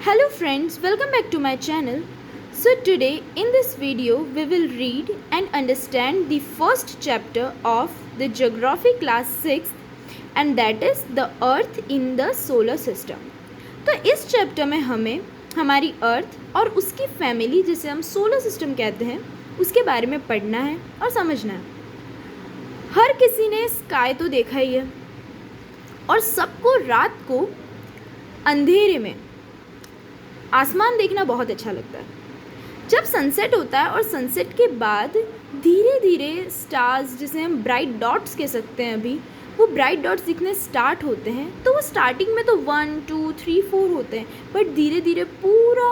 Hello friends, welcome back to my channel. So today in this video we will read and understand the first chapter of the geography class 6 and that is the earth in the solar system. तो इस chapter में हमें हमारी अर्थ और उसकी family जिसे हम solar system कहते हैं उसके बारे में पढ़ना है और समझना है। हर किसी ने स्काई तो देखा ही है और सबको रात को अंधेरे में आसमान देखना बहुत अच्छा लगता है। जब सनसेट होता है और सनसेट के बाद धीरे धीरे स्टार्स जिसे हम ब्राइट डॉट्स कह सकते हैं अभी वो ब्राइट डॉट्स दिखने स्टार्ट होते हैं। तो वो स्टार्टिंग में तो 1 2 3 4 होते हैं बट धीरे धीरे पूरा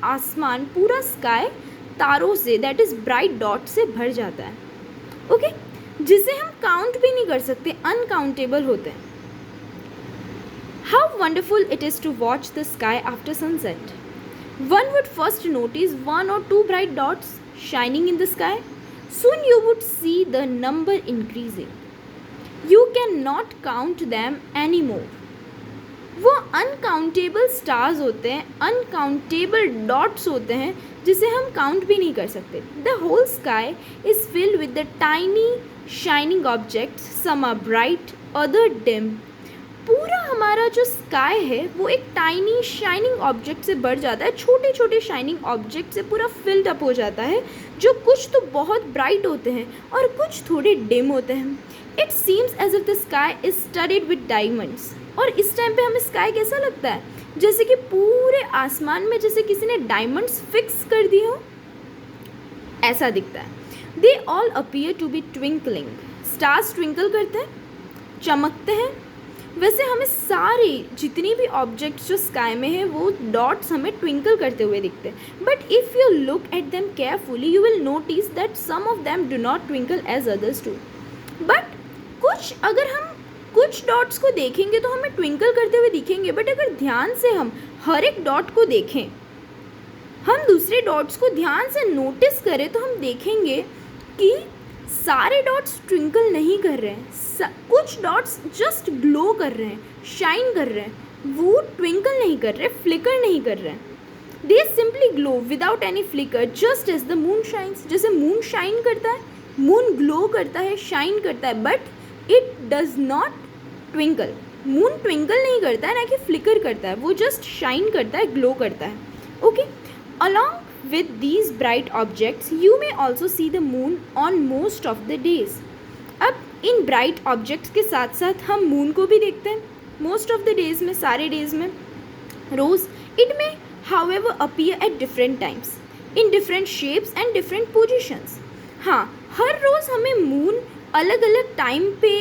आसमान पूरा स्काई तारों say that is bright dot से भर जाता है। ओके जिसे हम काउंट भी नहीं कर सकते, अनकाउंटेबल होते हैं। How wonderful it is to watch the sky after sunset. One would first notice 1 or 2 bright dots shining in the sky. Soon you would see the number increasing. You cannot count them anymore. वो uncountable stars होते हैं, uncountable dots होते हैं जिसे हम count भी नहीं कर सकते। The whole sky is filled with the tiny shining objects, some are bright other dim. पूरा हमारा जो स्काई है वो एक टाइनी शाइनिंग ऑब्जेक्ट से भर जाता है, छोटे छोटे शाइनिंग ऑब्जेक्ट से पूरा फिल्ड अप हो जाता है जो कुछ तो बहुत ब्राइट होते हैं और कुछ थोड़े डिम होते हैं। It seems as if the sky is studded with diamonds. और इस टाइम पे हमें स्काई कैसा लगता है? जैसे कि पूरे आसमान में जैसे किसी ने डायमंड्स फिक्स कर दिए हो, ऐसा दिखता है। They all appear to be twinkling. Stars twinkle करते हैं, चमकते हैं। वैसे हमें सारे जितनी भी ऑब्जेक्ट्स जो स्काई में है वो डॉट्स हमें ट्विंकल करते हुए दिखते हैं। But if you look at them carefully you will notice that some of them do not twinkle as others do. But अगर हम कुछ डॉट्स को देखेंगे तो हमें ट्विंकल करते हुए दिखेंगे, बट अगर ध्यान से हम हर एक डॉट को देखें, हम दूसरे डॉट्स को ध्यान से नोटिस करें तो हम देखेंगे कि सारे डॉट्स ट्विंकल नहीं कर रहे हैं। कुछ डॉट्स जस्ट ग्लो कर रहे हैं, शाइन कर रहे हैं, वो ट्विंकल नहीं कर रहे, फ्लिकर नहीं कर रहे हैं। They simply glow without any flicker just as the moon shines. जैसे मून शाइन करता है, मून ग्लो करता है, शाइन करता है, but it does not twinkle. Moon twinkle नहीं करता है, ना कि फ्लिकर करता है, वो जस्ट शाइन करता है, ग्लो करता है। Okay along with these bright objects you may also see the moon on most of the days. अब इन bright objects के साथ साथ हम moon को भी देखते हैं most of the days में, सारे days में। Rose it may however appear at different times in different shapes and different positions. हाँ, हर रोज़ हमें moon अलग अलग टाइम पे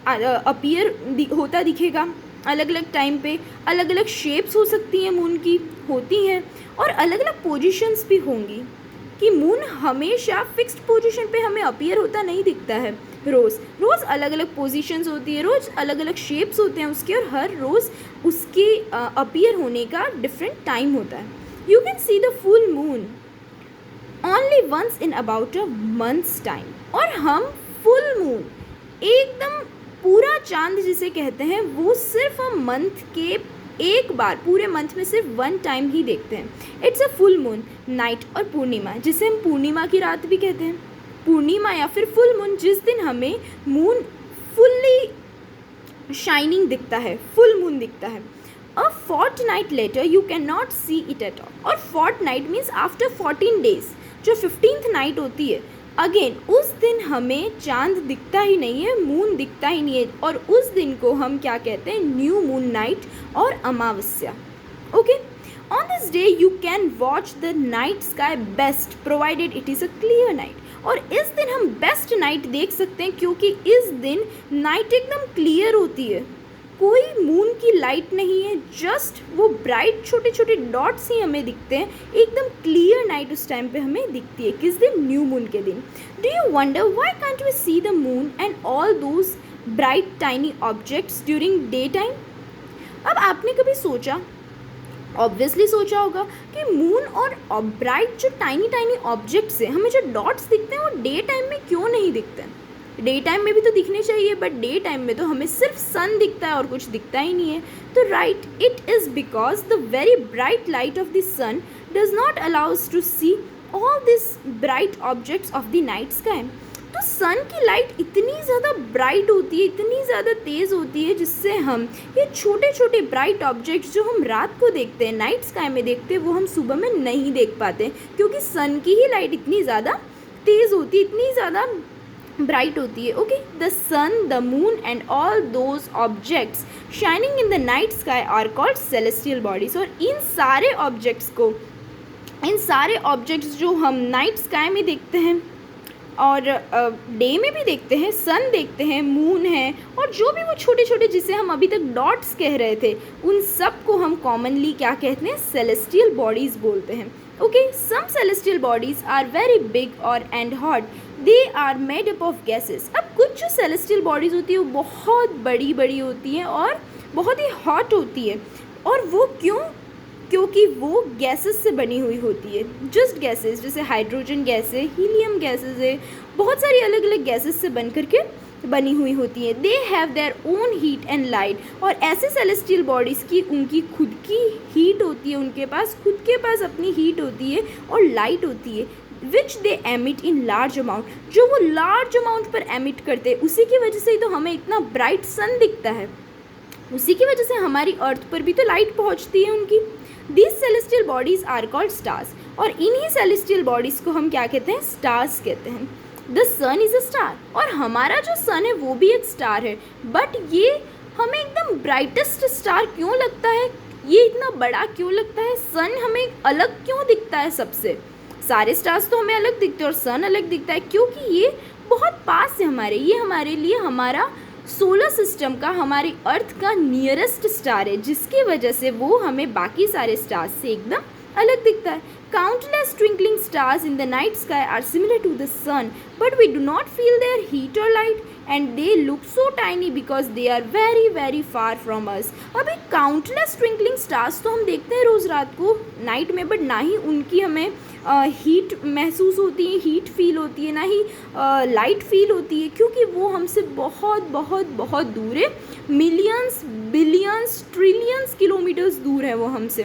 अपीयर होता दिखेगा, अलग अलग टाइम पे अलग अलग शेप्स हो सकती हैं मून की, होती हैं, और अलग अलग पोजीशंस भी होंगी कि मून हमेशा फिक्स्ड पोजीशन पे हमें अपीयर होता नहीं दिखता है। रोज़ अलग अलग पोजीशंस होती है, रोज़ अलग अलग शेप्स होते हैं उसके, और हर रोज़ उसके अपीयर होने का डिफरेंट टाइम होता है। You can see the full moon only once in about a month's time. और हम फुल मून एकदम पूरा चांद जिसे कहते हैं वो सिर्फ हम मंथ के एक बार, पूरे मंथ में सिर्फ 1 टाइम ही देखते हैं। It's a full moon night और पूर्णिमा, जिसे हम पूर्णिमा की रात भी कहते हैं। पूर्णिमा या फिर फुल मून जिस दिन हमें मून फुल्ली शाइनिंग दिखता है, फुल मून दिखता है। A fortnight later you can not see it at all. और फोर्टनाइट मीन्स आफ्टर 14 डेज, जो 15th नाइट होती है, अगेन उस दिन हमें चांद दिखता ही नहीं है, मून दिखता ही नहीं है, और उस दिन को हम क्या कहते हैं? न्यू मून नाइट और अमावस्या। Okay on this day you can watch the night sky best provided it is a clear night. और इस दिन हम बेस्ट नाइट देख सकते हैं क्योंकि इस दिन नाइट एकदम क्लियर होती है, कोई मून की लाइट नहीं है, जस्ट वो ब्राइट छोटे छोटे डॉट्स ही हमें दिखते हैं। एकदम क्लियर नाइट उस टाइम पे हमें दिखती है। किस दिन? न्यू मून के दिन। Do you wonder why can't we see the moon and all those bright tiny objects during day time? अब आपने कभी सोचा, ऑब्वियसली सोचा होगा कि मून और ब्राइट जो टाइनी टाइनी ऑब्जेक्ट्स हैं, हमें जो डॉट्स दिखते हैं वो डे टाइम में क्यों नहीं दिखते हैं? डे टाइम में भी तो दिखने चाहिए, बट डे टाइम में तो हमें सिर्फ सन दिखता है और कुछ दिखता ही नहीं है। तो right, it is because the very bright light of the sun does not allows to see all this bright objects of the night sky. तो सन की लाइट इतनी ज़्यादा ब्राइट होती है, इतनी ज़्यादा तेज़ होती है, जिससे हम ये छोटे छोटे ब्राइट ऑब्जेक्ट्स जो हम रात को देखते हैं, नाइट स्काई में देखते हैं, वो हम सुबह में नहीं देख पाते, क्योंकि सन की ही लाइट इतनी ज़्यादा तेज़ होती है, इतनी ज़्यादा ब्राइट होती है। Okay, the sun, the moon and all those objects shining in the night sky are called celestial bodies. और इन सारे ऑब्जेक्ट्स जो हम नाइट स्काई में देखते हैं और डे में भी देखते हैं, सन देखते हैं, मून है, और जो भी वो छोटे छोटे जिसे हम अभी तक डॉट्स कह रहे थे, उन सब को हम कॉमनली क्या कहते हैं, सेलेस्टियल बॉडीज़ बोलते हैं। Okay, some celestial bodies are very big और and hot, they are made up of gases. अब कुछ जो सेलेस्टियल बॉडीज़ होती है वो बहुत बड़ी बड़ी होती हैं और बहुत ही हॉट होती है, और वो क्यों? क्योंकि वो गैसेस से बनी हुई होती है, जस्ट गैसेस, जैसे हाइड्रोजन गैस है, हीलियम गैसेस है, बहुत सारी अलग अलग गैसेस से बन करके बनी हुई होती है। They have their own heat and light, और ऐसे सेलेस्टियल बॉडीज़ की उनकी खुद की हीट होती है, उनके पास खुद के पास अपनी हीट होती है और लाइट होती है, which they emit in large amount, जो वो लार्ज अमाउंट पर एमिट करते हैं। उसी की वजह से ही तो हमें इतना ब्राइट सन दिखता है, उसी की वजह से हमारी अर्थ पर भी तो लाइट पहुंचती है उनकी। These celestial bodies are called stars, और इन्हीं celestial bodies को हम क्या कहते हैं, stars कहते हैं। The sun is a star, और हमारा जो सन है वो भी एक स्टार है, बट ये हमें एकदम ब्राइटेस्ट स्टार क्यों लगता है, ये इतना बड़ा क्यों लगता है, सन हमें अलग क्यों दिखता है सबसे? सारे स्टार्स तो हमें अलग दिखते हैं और सन अलग दिखता है, क्योंकि ये बहुत पास है हमारे, ये हमारे लिए हमारा सोलर सिस्टम का, हमारी अर्थ का नियरेस्ट स्टार है, जिसकी वजह से वो हमें बाकी सारे स्टार्स से एकदम अलग दिखता है। Countless twinkling stars in the night sky are similar to the sun, but we do not feel their heat और light, and they look so tiny because they are very very far from us. अभी countless twinkling stars तो हम देखते हैं रोज़ रात को night में, but ना ही उनकी हमें हीट महसूस होती है, हीट फील होती है, ना ही लाइट फील होती है, क्योंकि वो हमसे बहुत बहुत बहुत दूर है, मिलियंस बिलियंस ट्रिलियंस किलोमीटर्स दूर है वो हमसे।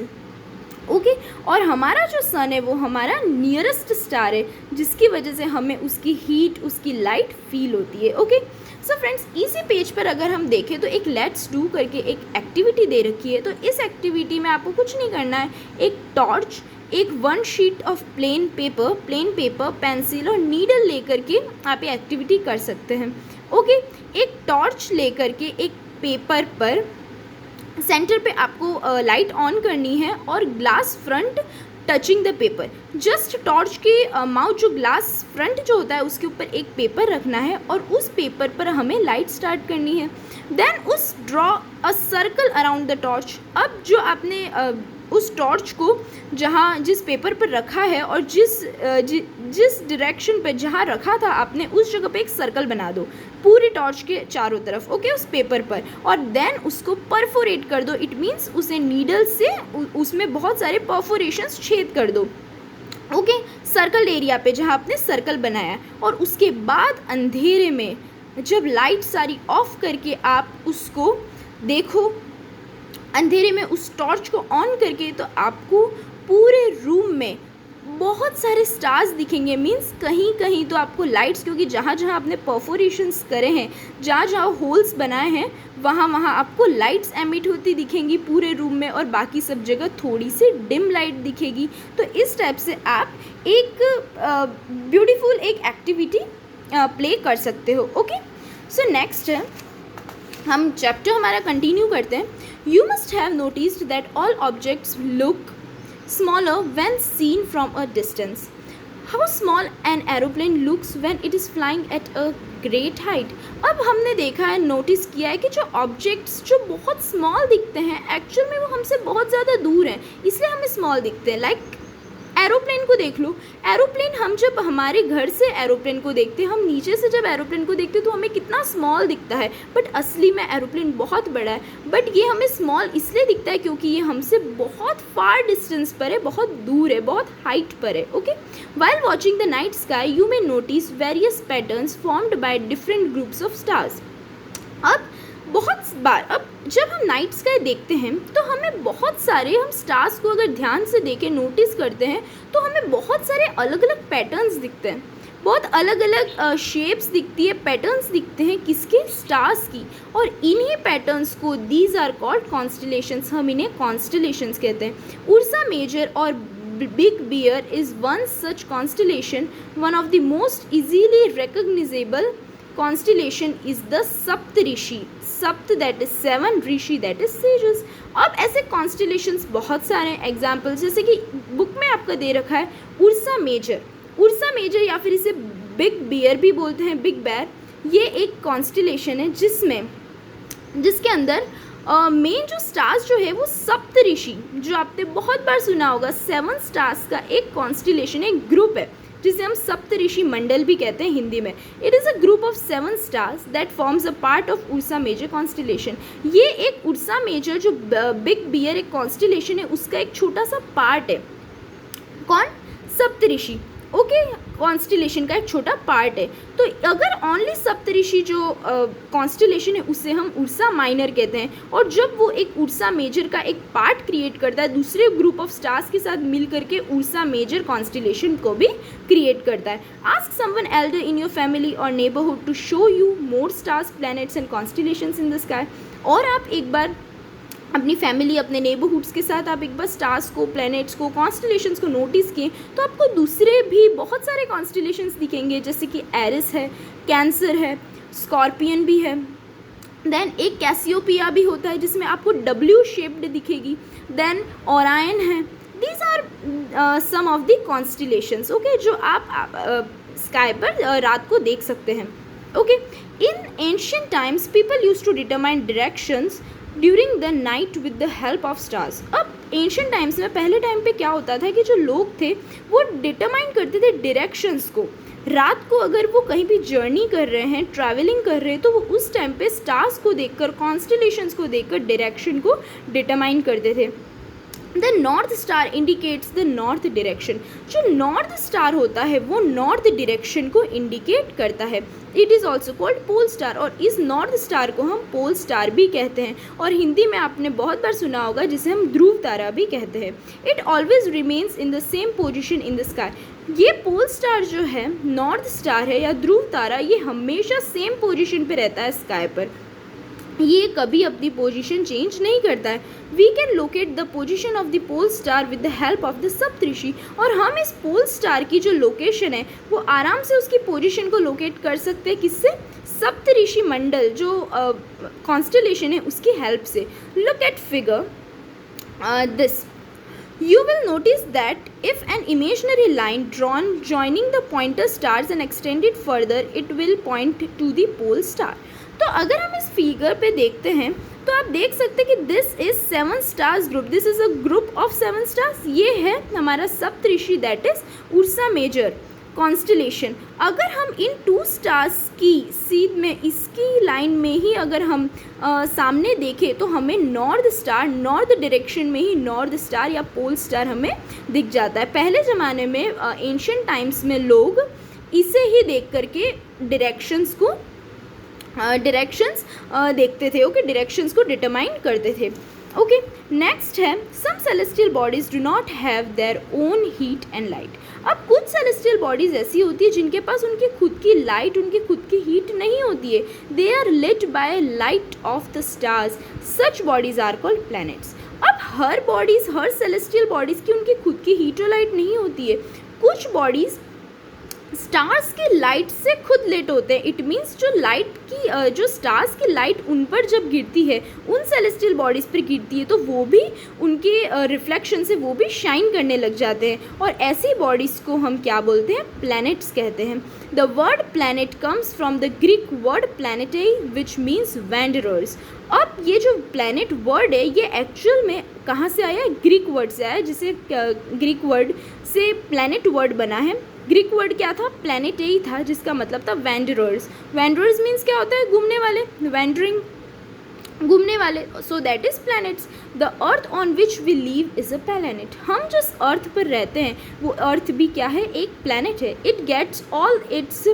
ओके, और हमारा जो सन है वो हमारा नियरेस्ट स्टार है, जिसकी वजह से हमें उसकी हीट, उसकी लाइट फील होती है। ओके, सो फ्रेंड्स, इसी पेज पर अगर हम देखें तो एक लेट्स डू करके एक एक्टिविटी दे रखी है। तो इस एक्टिविटी में आपको कुछ नहीं करना है, एक टॉर्च, एक 1 sheet of plain paper, pencil और नीडल लेकर के आप ये एक्टिविटी कर सकते हैं। ओके, एक टॉर्च लेकर के एक पेपर पर सेंटर पे आपको लाइट ऑन करनी है और glass front touching the paper, just torch के माउथ जो ग्लास फ्रंट जो होता है उसके ऊपर एक पेपर रखना है और उस पेपर पर हमें लाइट स्टार्ट करनी है। देन उस draw a circle around the torch. अब जो आपने उस टॉर्च को जिस पेपर पर रखा है और जिस डायरेक्शन पे जहाँ रखा था आपने, उस जगह पे एक सर्कल बना दो पूरी टॉर्च के चारों तरफ, ओके, उस पेपर पर, और देन उसको परफोरेट कर दो। इट मीन्स उसे नीडल से उसमें बहुत सारे परफोरेशंस छेद कर दो, ओके, सर्कल एरिया पे जहाँ आपने सर्कल बनाया। और उसके बाद अंधेरे में जब लाइट सारी ऑफ करके आप उसको देखो, अंधेरे में उस टॉर्च को ऑन करके, तो आपको पूरे रूम में बहुत सारे स्टार्स दिखेंगे। मीन्स कहीं कहीं तो आपको लाइट्स, क्योंकि जहाँ जहाँ आपने परफोरेशंस करे हैं, जहाँ जहाँ होल्स बनाए हैं, वहाँ वहाँ आपको लाइट्स एमिट होती दिखेंगी पूरे रूम में, और बाकी सब जगह थोड़ी सी डिम लाइट दिखेगी। तो इस टाइप से आप एक ब्यूटीफुल एक एक्टिविटी प्ले कर सकते हो। ओके, सो नेक्स्ट हम चैप्टर हमारा कंटिन्यू करते हैं। You must have noticed that all objects look smaller when seen from a distance. How small an aeroplane looks when it is flying at a great height. अब हमने देखा है, notice किया है कि जो ऑब्जेक्ट्स जो बहुत स्मॉल दिखते हैं, एक्चुअल में वो हमसे बहुत ज़्यादा दूर हैं, इसलिए हमें स्मॉल दिखते हैं। लाइक एरोप्लेन को देख लो, एरोप्लेन हम जब हमारे घर से एरोप्लेन को देखते हैं, हम नीचे से जब एरोप्लेन को देखते हैं तो हमें कितना स्मॉल दिखता है, बट असली में एरोप्लेन बहुत बड़ा है। बट ये हमें स्मॉल इसलिए दिखता है क्योंकि ये हमसे बहुत फार डिस्टेंस पर है, बहुत दूर है, बहुत हाइट पर है। Okay, while watching the night sky you may notice various patterns formed by different groups of stars. अब बहुत बार अब जब हम नाइट स्काई देखते हैं तो हमें बहुत सारे, हम स्टार्स को अगर ध्यान से देखें, नोटिस करते हैं तो हमें बहुत सारे अलग अलग पैटर्न्स दिखते हैं, बहुत अलग अलग शेप्स दिखती है, पैटर्न्स दिखते हैं किसके, स्टार्स की। और इन्हीं पैटर्न्स को दीज आर कॉल्ड कॉन्स्टलेशंस, हम इन्हें कॉन्स्टलेशंस कहते हैं। उर्सा मेजर और big bear is one such constellation, one of the most easily recognizable constellation is the Saptarishi, सप्त दैट इज 7, ऋषि दैट इज सेजेस। अब ऐसे कॉन्स्टलेशंस बहुत सारे हैं, एग्जाम्पल्स जैसे कि बुक में आपका दे रखा है उर्सा मेजर, उर्सा मेजर या फिर इसे बिग बियर भी बोलते हैं, बिग बेर। ये एक कॉन्स्टलेशन है जिसके अंदर मेन जो स्टार्स जो है वो सप्तऋषि, जो आपने बहुत बार सुना होगा, 7 स्टार्स का एक कॉन्स्टलेशन, एक ग्रुप है जिसे हम सप्तऋषि मंडल भी कहते हैं हिंदी में। It is a group of 7 stars that forms a part of Ursa Major constellation. ये एक उर्सा मेजर जो बिग बियर एक कॉन्स्टलेशन है उसका एक छोटा सा पार्ट है। कौन? सप्तऋषि। ओके, कॉन्स्टलेशन का एक छोटा पार्ट है। तो अगर ओनली सप्तऋषि जो कॉन्स्टलेशन है उसे हम उर्सा माइनर कहते हैं, और जब वो एक उर्सा मेजर का एक पार्ट क्रिएट करता है दूसरे ग्रुप ऑफ स्टार्स के साथ मिल करके उर्सा मेजर कॉन्स्टलेशन को भी क्रिएट करता है। Ask someone elder in your family और neighbourhood to show you more stars, planets and constellations in the sky. और आप एक बार अपनी फैमिली, अपने नेबरहुड्स के साथ आप एक बार स्टार्स को, प्लैनेट्स को, कॉन्स्टलेशंस को नोटिस किए तो आपको दूसरे भी बहुत सारे कॉन्स्टलेशंस दिखेंगे, जैसे कि एरिस है, कैंसर है, स्कॉर्पियन भी है, देन एक कैसियोपिया भी होता है जिसमें आपको W शेप्ड दिखेगी, देन ओरायन है। These are some of the constellations, okay, जो आप स्काई पर रात को देख सकते हैं। Okay, in ancient times people use to determine directions during the night with the help of stars. अब एंशिएंट टाइम्स में, पहले टाइम पे क्या होता था कि जो लोग थे वो डिटरमाइन करते थे डायरेक्शंस को। रात को अगर वो कहीं भी जर्नी कर रहे हैं, ट्रैवलिंग कर रहे हैं, तो वो उस टाइम पे स्टार्स को देखकर, कॉन्स्टलेशंस को देखकर डायरेक्शन को डिटरमाइन करते थे। The north star indicates the north direction. जो नॉर्थ स्टार होता है वो नॉर्थ डायरेक्शन को इंडिकेट करता है। It is also called pole star, और इस नॉर्थ स्टार को हम पोल स्टार भी कहते हैं, और हिंदी में आपने बहुत बार सुना होगा जिसे हम ध्रुव तारा भी कहते हैं। It always remains in the same position in the sky. ये पोल स्टार जो है, नॉर्थ स्टार है या ध्रुव तारा, ये हमेशा सेम पोजिशन पे रहता है स्काई पर, ये कभी अपनी पोजीशन चेंज नहीं करता है। We can locate the position of the pole star with the help of the Saptarishi, और हम इस पोल स्टार की जो लोकेशन है वो आराम से उसकी पोजीशन को लोकेट कर सकते हैं, किससे? सप्तऋषि मंडल जो कॉन्स्टलेशन है उसकी हेल्प से। Look at figure this, you will notice that if an imaginary line drawn joining the pointer stars and extended further, it will point to the pole star. तो अगर हम इस फिगर पे देखते हैं तो आप देख सकते हैं कि this is 7 stars group, this is a group of 7 stars. ये है हमारा Saptarishi that is Ursa Major constellation. अगर हम इन 2 स्टार्स की सीध में, इसकी लाइन में ही अगर हम सामने देखें तो हमें नॉर्थ स्टार, नॉर्थ डायरेक्शन में ही नॉर्थ स्टार या पोल स्टार हमें दिख जाता है। पहले ज़माने में एंशिएंट टाइम्स में लोग इसे ही देख करके डायरेक्शंस देखते थे, ओके, डायरेक्शंस को डिटरमाइन करते थे। ओके, नेक्स्ट है some celestial bodies do not have their own heat and light. अब कुछ सेलेस्टियल बॉडीज़ ऐसी होती है जिनके पास उनकी खुद की लाइट, उनकी खुद की हीट नहीं होती है। They are lit by light of the stars, such bodies are called planets. अब हर बॉडीज़, हर सेलेस्टियल बॉडीज़ की उनकी खुद की हीट और लाइट नहीं होती है। कुछ बॉडीज़ स्टार्स की लाइट से खुद लेट होते हैं। इट मीन्स जो लाइट की जो स्टार्स की लाइट उन पर जब गिरती है, उन सेलेस्टियल बॉडीज़ पर गिरती है, तो वो भी उनके रिफ्लेक्शन से वो भी शाइन करने लग जाते हैं। और ऐसी बॉडीज़ को हम क्या बोलते हैं? प्लैनेट्स कहते हैं। The word planet comes from the Greek word planetary which means wanderers. अब ये जो प्लैनेट वर्ड है ये एक्चुअल में कहाँ से आया है? ग्रीक वर्ड से आया है, जिसे ग्रीक वर्ड से प्लैनेट वर्ड बना है। ग्रीक वर्ड क्या था? प्लैनेटरी था, जिसका मतलब था वैंडरर्स। वैंडरर्स मीन्स क्या होता है? घूमने वाले, वैंडरिंग, घूमने वाले। So that is planets. The earth on which we live is a planet. हम जिस अर्थ पर रहते हैं वो अर्थ भी क्या है? एक प्लैनेट है। It gets all its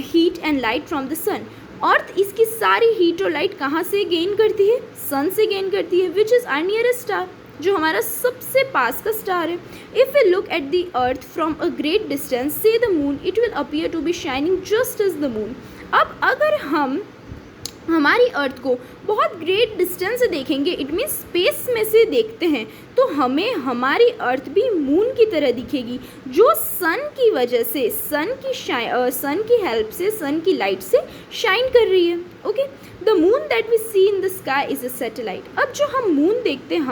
heat and light from the sun. Earth इसकी सारी हीट और लाइट कहाँ से गेन करती है? सन से गेन करती है, which is our nearest star, जो हमारा सबसे पास का स्टार है। If we look at the earth from a great distance से the moon, it will appear to be shining just as the moon. अब अगर हम हमारी अर्थ को बहुत ग्रेट डिस्टेंस से देखेंगे, इट मीन्स स्पेस में से देखते हैं, तो हमें हमारी अर्थ भी मून की तरह दिखेगी, जो सन की वजह से, सन की हेल्प से, सन की लाइट से शाइन कर रही है। Okay, the moon that we see in the sky is a satellite. अब जो हम मून देखते हैं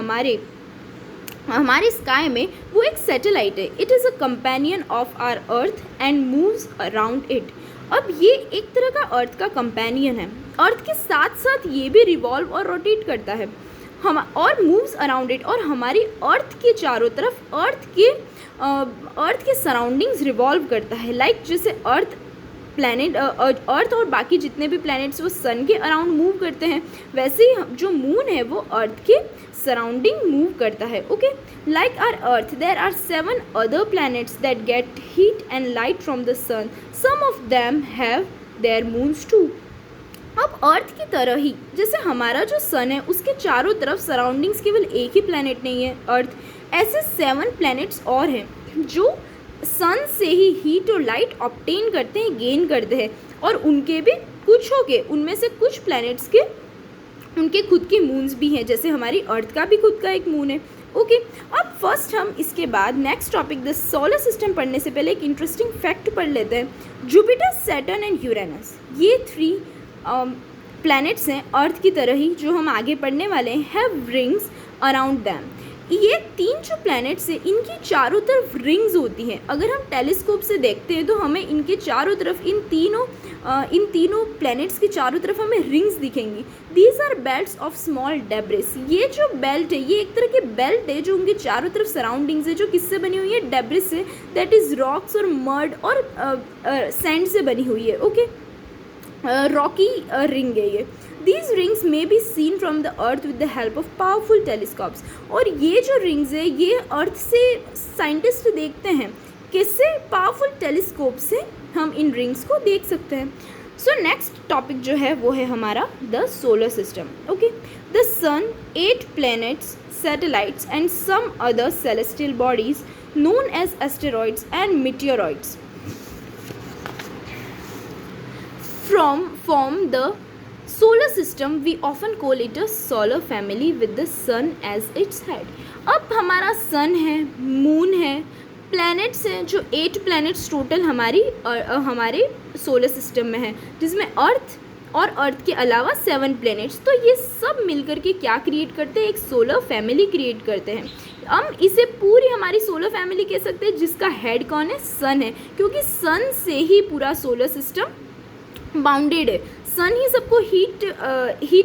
हमारे स्काई में, वो एक सैटेलाइट है। It is a companion of our earth and moves around it. अब ये एक तरह का अर्थ का कंपेनियन है। अर्थ के साथ साथ ये भी रिवॉल्व और रोटेट करता है हम और मूव्स अराउंड इट, और हमारी अर्थ के चारों तरफ अर्थ के सराउंडिंग्स रिवॉल्व करता है। लाइक जैसे अर्थ और बाकी जितने भी प्लैनेट्स वो सन के अराउंड मूव करते हैं, वैसे ही जो मून है वो अर्थ के सराउंडिंग मूव करता है। Okay, like our earth there are 7 other planets that get heat and light from the sun. Some of them have their moons too. अब अर्थ की तरह ही जैसे हमारा जो सन है उसके चारों तरफ सराउंडिंग्स केवल एक ही प्लैनेट नहीं है अर्थ, ऐसे 7 प्लैनेट्स और हैं जो सन से ही हीट और लाइट ऑब्टेन करते हैं, गेन करते हैं, और उनके भी उनमें से कुछ प्लैनेट्स के उनके खुद की मून्स भी हैं, जैसे हमारी अर्थ का भी खुद का एक मून है। ओके, अब फर्स्ट हम इसके बाद next topic the solar system पढ़ने से पहले एक इंटरेस्टिंग फैक्ट पढ़ लेते हैं। जुपिटर, सैटर्न एंड यूरेनस, ये 3 प्लैनेट्स हैं अर्थ की तरह ही, जो हम आगे पढ़ने वाले हैं, हैव रिंग्स अराउंड दैम। ये 3 जो प्लैनेट्स हैं इनकी चारों तरफ रिंग्स होती हैं। अगर हम टेलीस्कोप से देखते हैं तो हमें इनके चारों तरफ इन तीनों प्लैनेट्स की चारों तरफ हमें रिंग्स दिखेंगी। These are belts of small debris. ये जो बेल्ट है ये एक तरह की बेल्ट है जो उनके चारों तरफ सराउंडिंग्स है, जो किससे बनी हुई है? डेब्रिस से, दैट इज़ रॉक्स और मड और सैंड से बनी हुई है। ओके, रॉकी रिंग है ये। These rings may be seen from the earth with the help of powerful telescopes। और ये जो रिंग्स है ये अर्थ से साइंटिस्ट देखते हैं, किससे? पावरफुल टेलीस्कोप से हम इन रिंग्स को देख सकते हैं। सो नेक्स्ट टॉपिक जो है वो है हमारा the solar system. Okay, the sun, 8 planets, satellites and some other celestial bodies known as asteroids and meteoroids form the solar system. We often call it a solar family with the sun as its head। अब हमारा सन है, moon है, planets हैं, जो 8 planets total हमारे solar system में है, जिसमें अर्थ और अर्थ के अलावा 7 प्लैनेट्स। तो ये सब मिलकर के क्या क्रिएट करते हैं? एक सोलर फैमिली क्रिएट करते हैं। हम इसे पूरी हमारी सोलर फैमिली कह सकते हैं, जिसका हेड कौन है? सन है, क्योंकि सन से ही पूरा सोलर सिस्टम बाउंडेड है। सन ही सबको हीट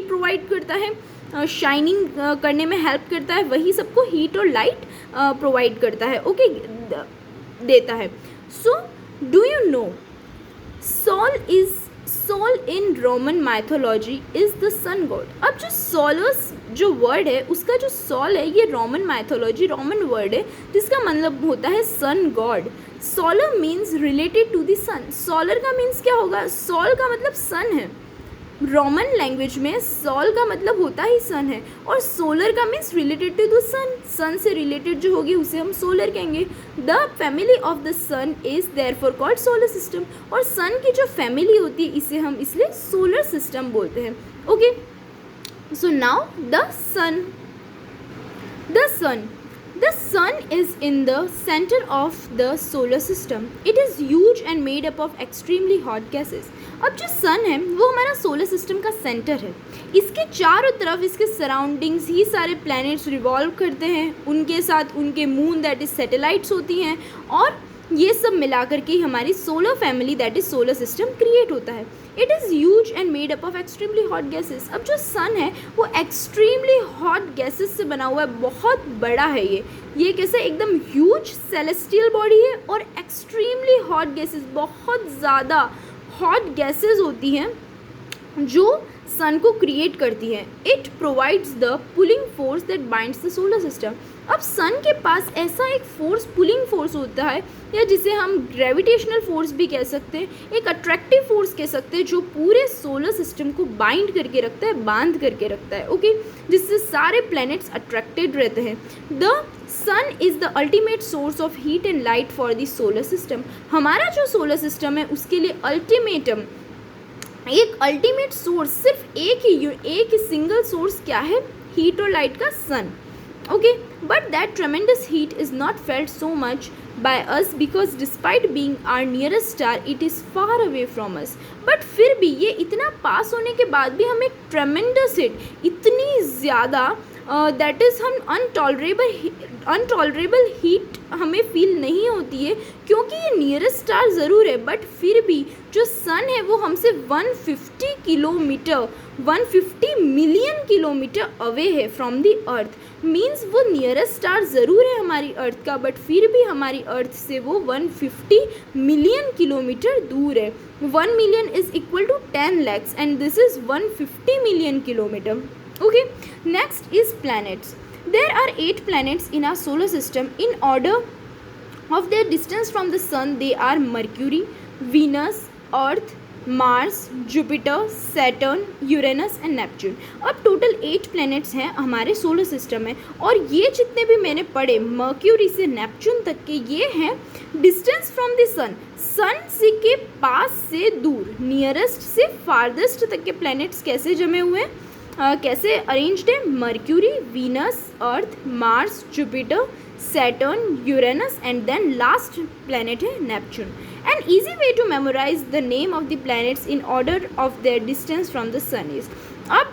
प्रोवाइड करता है, शाइनिंग करने में हेल्प करता है, वही सबको हीट और लाइट प्रोवाइड करता है। ओके, देता है। So do you know Sol in Roman mythology is the sun god. अब जो वर्ड है उसका जो सोल है ये रोमन वर्ड है, जिसका मतलब होता है sun god. Solar means related to the sun. Solar का मीन्स क्या होगा? सोल का मतलब सन है। रोमन लैंग्वेज में सोल का मतलब होता ही सन है, और सोलर का means related to the sun. Sun से रिलेटेड जो होगी उसे हम सोलर कहेंगे। The family of the sun is therefore called solar system. और सन की जो फैमिली होती है इसे हम इसलिए सोलर सिस्टम बोलते हैं। Okay, so now the sun The sun is in the center of the solar system. It is huge and made up of extremely hot gases. अब जो सन है वो हमारा सोलर सिस्टम का सेंटर है. इसके चारों तरफ इसके सराउंडिंग्स ही सारे प्लैनेट्स रिवॉल्व करते हैं. उनके साथ उनके मून दैट इज सैटेलाइट्स होती हैं और ये सब मिलाकर के हमारी solar family that is solar system create होता है. It is huge and made up of extremely hot gases. अब जो सन है वो एक्सट्रीमली हॉट गैसेस से बना हुआ है. बहुत बड़ा है ये कैसे एकदम ह्यूज सेलेस्टियल बॉडी है और एक्सट्रीमली हॉट गैसेस, बहुत ज़्यादा हॉट गैसेस होती हैं जो सन को क्रिएट करती हैं. It provides the pulling force that binds the solar system. अब सन के पास ऐसा एक फोर्स, पुलिंग फोर्स होता है, या जिसे हम ग्रेविटेशनल फोर्स भी कह सकते हैं, एक अट्रैक्टिव फोर्स कह सकते हैं, जो पूरे सोलर सिस्टम को बाइंड करके रखता है, बांध करके रखता है. ओके, जिससे सारे प्लैनेट्स अट्रैक्टेड रहते हैं. The sun is the ultimate source of heat and light for the solar system. हमारा जो सोलर सिस्टम है उसके लिए एक अल्टीमेट सोर्स, सिर्फ एक ही सिंगल सोर्स क्या है, हीट और लाइट का, सन. Okay, but that tremendous heat is not felt so much by us because despite being our nearest star, it is far away from us. But फिर भी ये इतना पास होने के बाद भी हमें tremendous heat, इतनी ज़्यादा दैट इज़ हम अनटॉलरेबल हीट हमें फील नहीं होती है, क्योंकि ये नियरेस्ट स्टार ज़रूर है, बट फिर भी जो सन है वो हमसे 150 मिलियन किलोमीटर अवे है फ्रॉम द अर्थ. मीन्स वो नियरेस्ट स्टार ज़रूर है हमारी अर्थ का, बट फिर भी हमारी अर्थ से वो 150 मिलियन किलोमीटर दूर है. 1 million is equal to 10 lakhs and this is 150 million kilometer. Okay, next is planets. There are 8 planets in our solar system. In order of their distance from the sun, they are Mercury, Venus, Earth, Mars, Jupiter, Saturn, Uranus and Neptune. अब total 8 planets हैं हमारे solar system में, और ये जितने भी मैंने पढ़े मर्क्यूरी से नेपच्यून तक के, ये हैं distance from the sun, sun से के पास से दूर, नियरेस्ट से फारदेस्ट तक के प्लैनेट्स कैसे जमे हुए हैं, कैसे अरेंज्ड है. Mercury, Venus, Earth, Mars, Jupiter, Saturn, Uranus and then last planet है Neptune. An easy way to memorize the name of the planets in order of their distance from the sun is. अब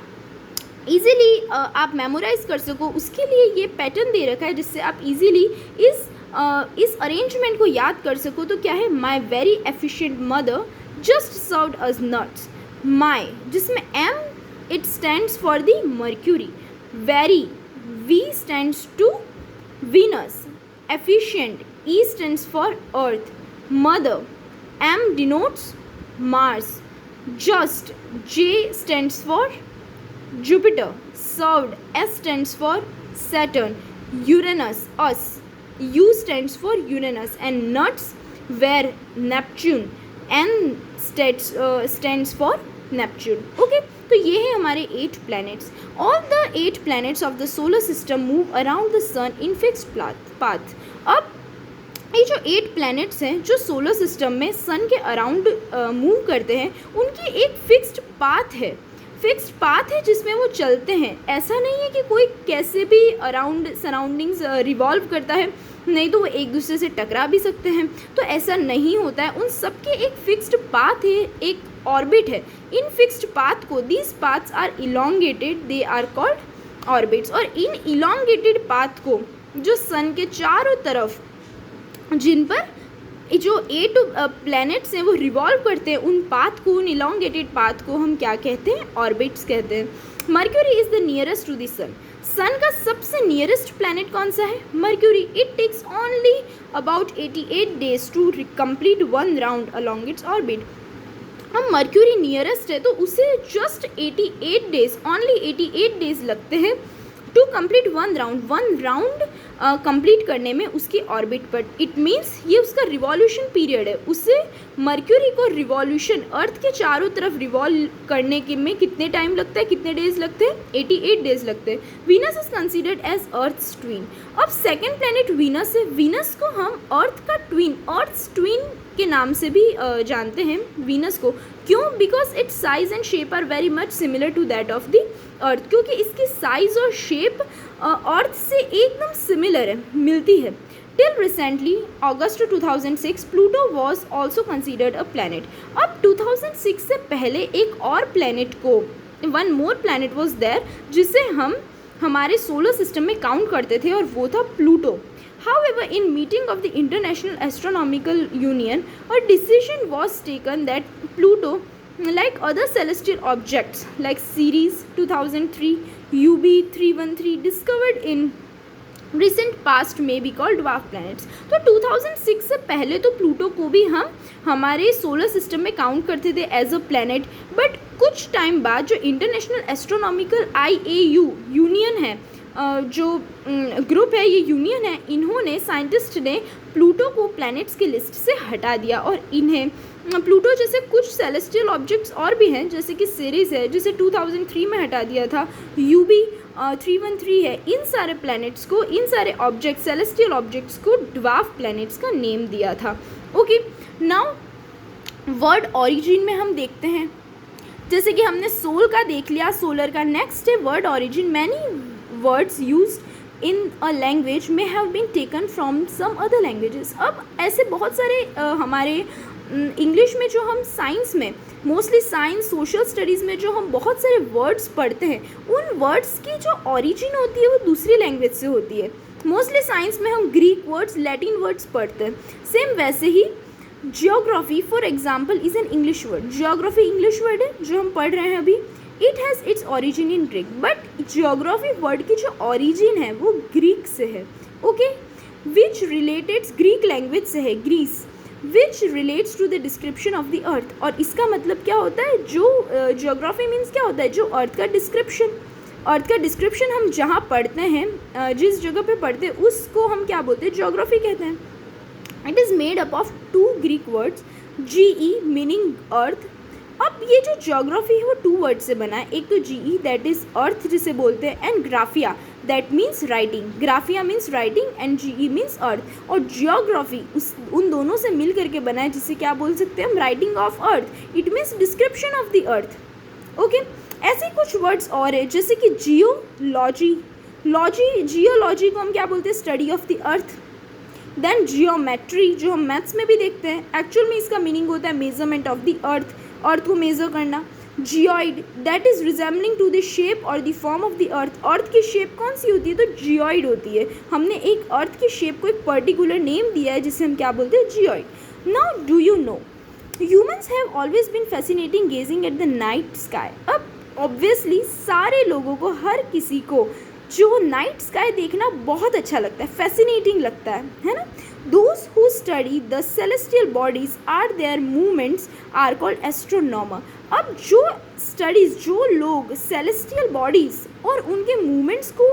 easily आप memorise कर सको उसके लिए ये pattern दे रखा है जिससे आप easily इस अरेंजमेंट को याद कर सको. तो क्या है, my very efficient mother just served us nuts. My जिसमें M it stands for the Mercury, very V stands to Venus, efficient E stands for Earth, mother M denotes Mars, just J stands for Jupiter, served S stands for Saturn, Uranus us, U stands for Uranus, and nuts where Neptune, N stands for Neptune. Okay, तो ये है हमारे 8 planets. All the 8 planets of the solar system move around the sun in fixed path. अब ये जो 8 planets हैं जो solar system में सन के अराउंड मूव करते हैं, उनकी एक फिक्स्ड पाथ है जिसमें वो चलते हैं. ऐसा नहीं है कि कोई कैसे भी अराउंड सराउंडिंग्स रिवॉल्व करता है, नहीं तो वो एक दूसरे से टकरा भी सकते हैं. तो ऐसा नहीं होता है, उन सब के एक फिक्स्ड पाथ है, एक ऑर्बिट है. इन फिक्स्ड पाथ को, these paths are elongated, they are called orbits. और इन इलोंगेटेड पाथ को जो सन के चारों तरफ जिन पर जो 8 प्लैनेट्स हैं वो रिवॉल्व करते हैं, उन पाथ को, उन इलोंगेटेड पाथ को हम क्या कहते हैं, ऑर्बिट्स कहते हैं. Mercury is the nearest to the sun. Sun का सबसे नियरेस्ट प्लैनेट कौन सा है, Mercury. It takes only about 88 days to complete 1 round along its orbit. हम मर्क्यूरी नियरेस्ट है तो उसे जस्ट 88 days, ओनली 88 days लगते हैं टू कंप्लीट 1 राउंड कंप्लीट करने में उसकी ऑर्बिट पर. इट मीन्स ये उसका रिवॉल्यूशन पीरियड है. उसे मर्क्यूरी को रिवॉल्यूशन अर्थ के चारों तरफ रिवॉल्व करने के में कितने टाइम लगता है, कितने डेज लगते हैं, 88 days लगते हैं. Venus is considered as Earth's twin. अब सेकेंड प्लैनेट वीनस है. वीनस को हम अर्थ का ट्विन, अर्थ्स ट्विन के नाम से भी जानते हैं वीनस को। क्यों? Because its size and shape are very much similar to that of the earth, क्योंकि इसकी साइज और शेप अर्थ से एकदम सिमिलर है, मिलती है। Till recently August 2006 Pluto was also considered a planet. अब 2006 से पहले एक और प्लैनेट को, one more planet was there, जिसे हम हमारे सोलर सिस्टम में काउंट करते थे, और वो था Pluto. However, in meeting of the International Astronomical Union, a decision was taken that Pluto, like other celestial objects like Ceres 2003, UB 313 discovered in recent past may be called dwarf planets। तो 2006 से पहले तो Pluto को भी हम हमारे solar system में count करते थे एज अ प्लैनेट, बट कुछ टाइम बाद जो इंटरनेशनल एस्ट्रोनॉमिकल IAU यूनियन है, जो ग्रुप है, ये यूनियन है, इन्होंने साइंटिस्ट ने प्लूटो को प्लैनेट्स की लिस्ट से हटा दिया, और इन्हें प्लूटो जैसे कुछ सेलेस्टियल ऑब्जेक्ट्स और भी हैं, जैसे कि सीरीज है जिसे 2003 में हटा दिया था, UB 313 है, इन सारे प्लैनेट्स को, इन सारे ऑब्जेक्ट, सेलेस्टियल ऑब्जेक्ट्स को ड्वार्फ प्लैनेट्स का नेम दिया था। ओके, नाउ वर्ड ऑरिजिन में हम देखते हैं, जैसे कि हमने सोल का देख लिया, सोलर का। नेक्स्ट है word origin. Many words used in a language may have been taken from some other languages। अब ऐसे बहुत सारे हमारे इंग्लिश में जो हम साइंस में, मोस्टली साइंस सोशल स्टडीज़ में जो हम बहुत सारे वर्ड्स पढ़ते हैं, उन वर्ड्स की जो ओरिजिन होती है वो दूसरी लैंग्वेज से होती है। मोस्टली साइंस में हम ग्रीक वर्ड्स, लैटिन वर्ड्स पढ़ते हैं। सेम वैसे ही geography for example is an English word. Geography English word है जो हम पढ़ रहे हैं अभी। It has its origin in Greek, but geography word की जो ओरिजिन है वो ग्रीक से है। Okay, which related Greek language से है, Greece, which relates to the description of the earth. और इसका मतलब क्या होता है, जो जियोग्राफी मीन्स क्या होता है, जो अर्थ का डिस्क्रिप्शन, अर्थ का डिस्क्रिप्शन हम जहाँ पढ़ते हैं, जिस जगह पे पढ़ते हैं उसको हम क्या बोलते हैं, जियोग्राफी कहते हैं। It is made up of 2 Greek words, GE meaning earth. अब ये जो ज्योग्राफी है वो 2 वर्ड से बना है, एक तो GE दैट इज़ अर्थ जिसे बोलते हैं, and graphia that means writing. Graphia means writing and GE means earth. और जियोग्राफी उन दोनों से मिल करके बना है, जिसे क्या बोल सकते हैं हम, writing of earth. It means description of the earth. Okay, ऐसे कुछ वर्ड्स और है, जैसे कि जियोलॉजी, जियोलॉजी को हम क्या बोलते हैं, study of the earth. Then geometry, जो हम मैथ्स में भी देखते हैं, एक्चुअल में इसका मीनिंग होता है measurement of the earth, earth को मेजर करना। Geoid that is resembling to the shape और the form of the earth. Earth की शेप कौन सी होती है, तो जियोइड होती है। हमने एक अर्थ की शेप को एक पर्टिकुलर नेम दिया है जिसे हम क्या बोलते हैं, geoid. Now do you know humans have always been fascinating gazing at the night sky. अब ऑब्वियसली सारे लोगों को, हर किसी को जो नाइट स्काई देखना बहुत अच्छा लगता है, फैसिनेटिंग लगता है ना। Those who study the celestial bodies are their movements are called astronomer। अब जो स्टडीज़, जो लोग सेलेस्टियल बॉडीज़ और उनके मूवमेंट्स को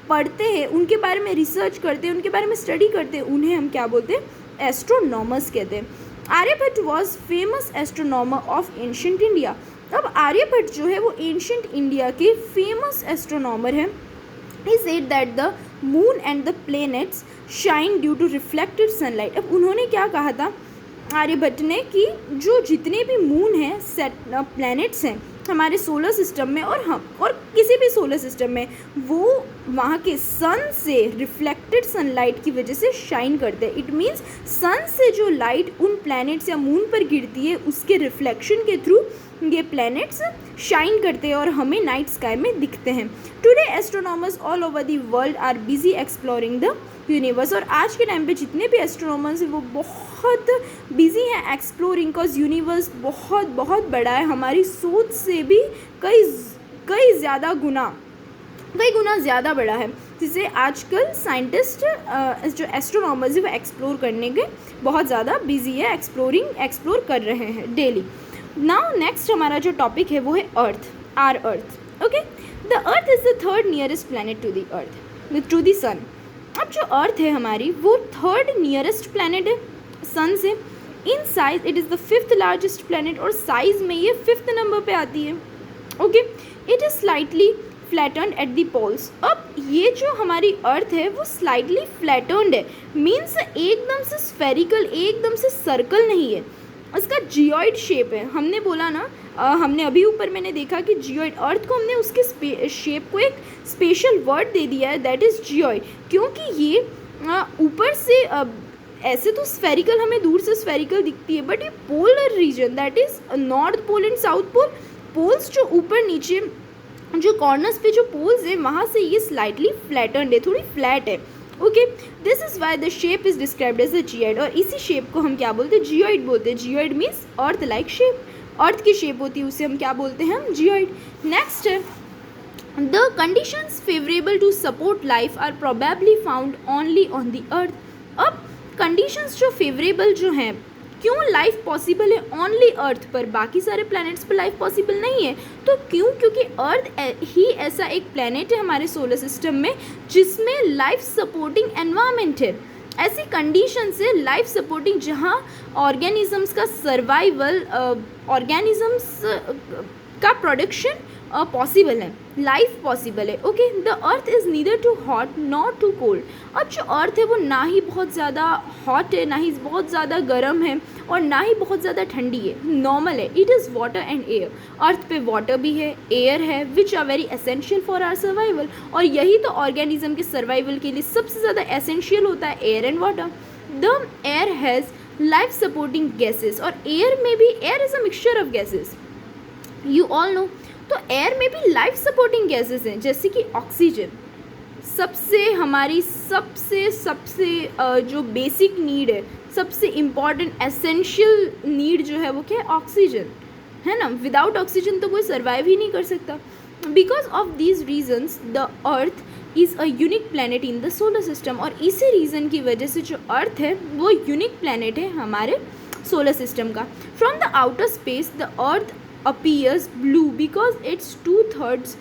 पढ़ते हैं, उनके बारे में रिसर्च करते हैं, उनके बारे में स्टडी करते हैं, उन्हें हम क्या बोलते हैं, एस्ट्रोनॉमर्स कहते हैं। Aryabhatta was famous astronomer of ancient India. अब आर्यभट्ट जो है वो एंशियंट इंडिया के फेमस एस्ट्रोनॉमर हैं। He said that the moon and the planets shine due to reflected sunlight। अब उन्होंने क्या कहा था आर्यभट्ट ने, कि जो जितने भी मून हैं, प्लैनेट्स हैं हमारे सोलर सिस्टम में और हम और किसी भी सोलर सिस्टम में, वो वहाँ के सन से रिफ्लेक्टेड सनलाइट की वजह से शाइन करते हैं। इट मीन्स सन से जो लाइट उन प्लैनेट्स या मून पर गिरती है, उसके रिफ्लेक्शन के थ्रू ये प्लैनेट्स शाइन करते हैं और हमें नाइट स्काई में दिखते हैं। Today astronomers all over the world are busy exploring the universe. और आज के टाइम पे जितने भी एस्ट्रोनॉमर्स हैं वो बहुत बिजी हैं एक्सप्लोरिंग, कॉज यूनिवर्स बहुत बहुत बड़ा है, हमारी सोच से भी कई ज़्यादा गुना ज़्यादा बड़ा है, जिसे आजकल साइंटिस्ट जो एस्ट्रोनॉमर्स है वो एक्सप्लोर करने के बहुत ज़्यादा बिजी है, एक्सप्लोर कर रहे हैं डेली। नाउ नेक्स्ट हमारा जो टॉपिक है वो है earth, our earth. Okay, the earth is the 3rd nearest planet to the earth, to the sun. अब जो अर्थ है हमारी वो 3rd नियरेस्ट प्लैनेट है सन से। In size it is the 5th largest planet, और साइज में ये 5th नंबर पे आती है। Okay, it is slightly flattened at the poles. अब ये जो हमारी अर्थ है वो स्लाइटली फ्लैटन्ड है, मीन्स एकदम से स्फेरिकल, एकदम से सर्कल नहीं है, इसका जियोइड शेप है। हमने बोला ना, हमने अभी ऊपर मैंने देखा कि जियोइड, अर्थ को हमने उसके शेप को एक स्पेशल वर्ड दे दिया है, दैट इज़ जियोइड, क्योंकि ये ऊपर से ऐसे तो स्फेरिकल, हमें दूर से स्फेरिकल दिखती है, बट ये polar region, that is north pole and south pole, poles जो ऊपर नीचे जो कॉर्नर्स पे जो पोल्स हैं वहाँ से ये स्लाइटली फ्लैटन्ड है, थोड़ी फ्लैट है। Okay, this is why the shape is described as a geoid, और इसी शेप को हम क्या बोलते हैं, जियोइड बोलते हैं। Geoid means earth like shape, earth की शेप होती है, उसे हम क्या बोलते हैं, हम जियोइड। नेक्स्ट है, the conditions favourable to support life are probably found only on the earth. अब कंडीशंस जो फेवरेबल जो हैं, क्यों लाइफ पॉसिबल है ओनली अर्थ पर, बाकी सारे प्लैनेट्स पर लाइफ पॉसिबल नहीं है, तो क्यों, क्योंकि अर्थ ही ऐसा एक प्लैनेट है हमारे सोलर सिस्टम में जिसमें लाइफ सपोर्टिंग एनवायरनमेंट है, ऐसी कंडीशन से लाइफ सपोर्टिंग, जहाँ ऑर्गेनिजम्स का सर्वाइवल, ऑर्गेनिजम्स का प्रोडक्शन पॉसिबल है, लाइफ पॉसिबल है। Okay, the earth is neither too hot not too cold. अब जो अर्थ है वो ना ही बहुत ज़्यादा हॉट है, ना ही बहुत ज़्यादा गर्म है, और ना ही बहुत ज़्यादा ठंडी है, नॉर्मल है। It is water and air, earth पे वाटर भी है, एयर है, which are very essential for our survival, और यही तो ऑर्गेनिज्म के सर्वाइवल के लिए सबसे ज़्यादा एसेंशियल होता है, air and water. The air has life supporting gases, और एयर में भी, air is a mixture of gases, you all know. तो एयर में भी लाइफ सपोर्टिंग गैसेस हैं, जैसे कि ऑक्सीजन, सबसे हमारी सबसे जो बेसिक नीड है, सबसे इम्पॉर्टेंट एसेंशियल नीड जो है वो क्या है, ऑक्सीजन है ना। विदाउट ऑक्सीजन तो कोई सर्वाइव ही नहीं कर सकता। Because of these reasons the earth is a unique planet in the solar system, और इसी रीज़न की वजह से जो अर्थ है वो यूनिक प्लैनेट है हमारे सोलर सिस्टम का। From the outer space the earth appears blue because its two-thirds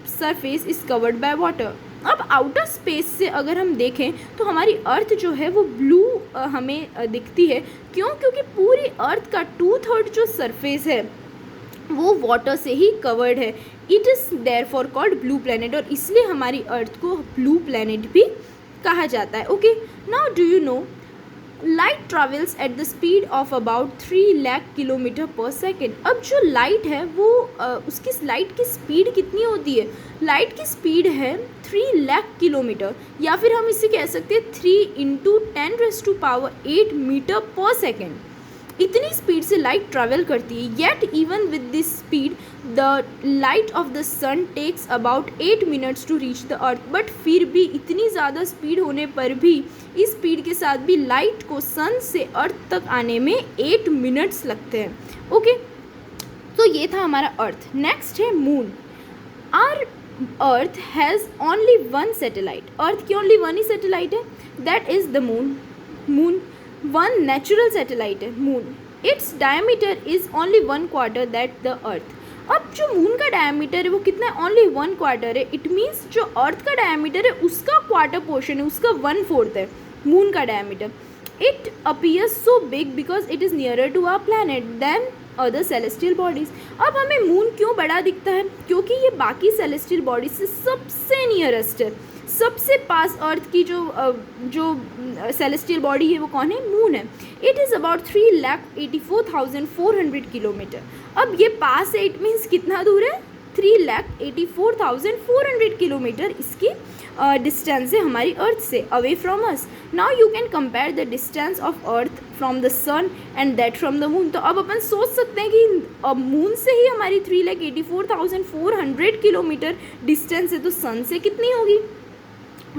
surface is covered by water। अब आउटर स्पेस से अगर हम देखें तो हमारी अर्थ जो है वो ब्लू हमें दिखती है, क्यों, क्योंकि पूरी अर्थ का 2/3 जो सरफेस है वो वाटर से ही कवर्ड है। It is therefore called blue planet, और इसलिए हमारी अर्थ को ब्लू प्लैनेट भी कहा जाता है। Okay, now do you no light travels at the speed of about 3 lakh kilometre पर सेकेंड। अब जो लाइट है वो उसकी लाइट की स्पीड कितनी होती है, लाइट की स्पीड है 3 लाख किलोमीटर, या फिर हम इसे कह सकते हैं 3 × 10⁸ मीटर पर सेकेंड। इतनी स्पीड से लाइट ट्रैवल करती है। Yet even with this speed the light of the sun takes about 8 minutes to reach the earth. But फिर भी इतनी ज़्यादा स्पीड होने पर भी, इस स्पीड के साथ भी लाइट को सन से अर्थ तक आने में 8 मिनट्स लगते हैं। ओके, तो ये था हमारा अर्थ। नेक्स्ट है moon. Our earth has only one satellite, earth की ओनली वन ही सैटेलाइट है, that is the moon. Moon one natural satellite है moon. Its diameter is only 1/4 that the earth. अब जो मून का डायमीटर है वो कितना है, ओनली 1/4 है। इट मीन्स जो अर्थ का डायमीटर है उसका क्वार्टर पोर्शन है, उसका 1/4 है मून का diameter. It appears so big because it is nearer to our planet than other celestial bodies. अब हमें मून क्यों बड़ा दिखता है, क्योंकि ये बाकी सेलेस्टियल बॉडीज से सबसे नियरेस्ट है, सबसे पास अर्थ की जो सेलेस्टियल बॉडी है वो कौन है, मून है। It is about 3,84,400 kilometre. अब ये पास है, इट मीन्स कितना दूर है, 3,84,400 किलोमीटर इसकी डिस्टेंस है हमारी अर्थ से, away from us. Now you can compare the distance of earth from the sun and that from the moon. तो अब अपन सोच सकते हैं कि अब मून से ही हमारी 3,84,400 किलोमीटर डिस्टेंस है, तो सन से कितनी होगी।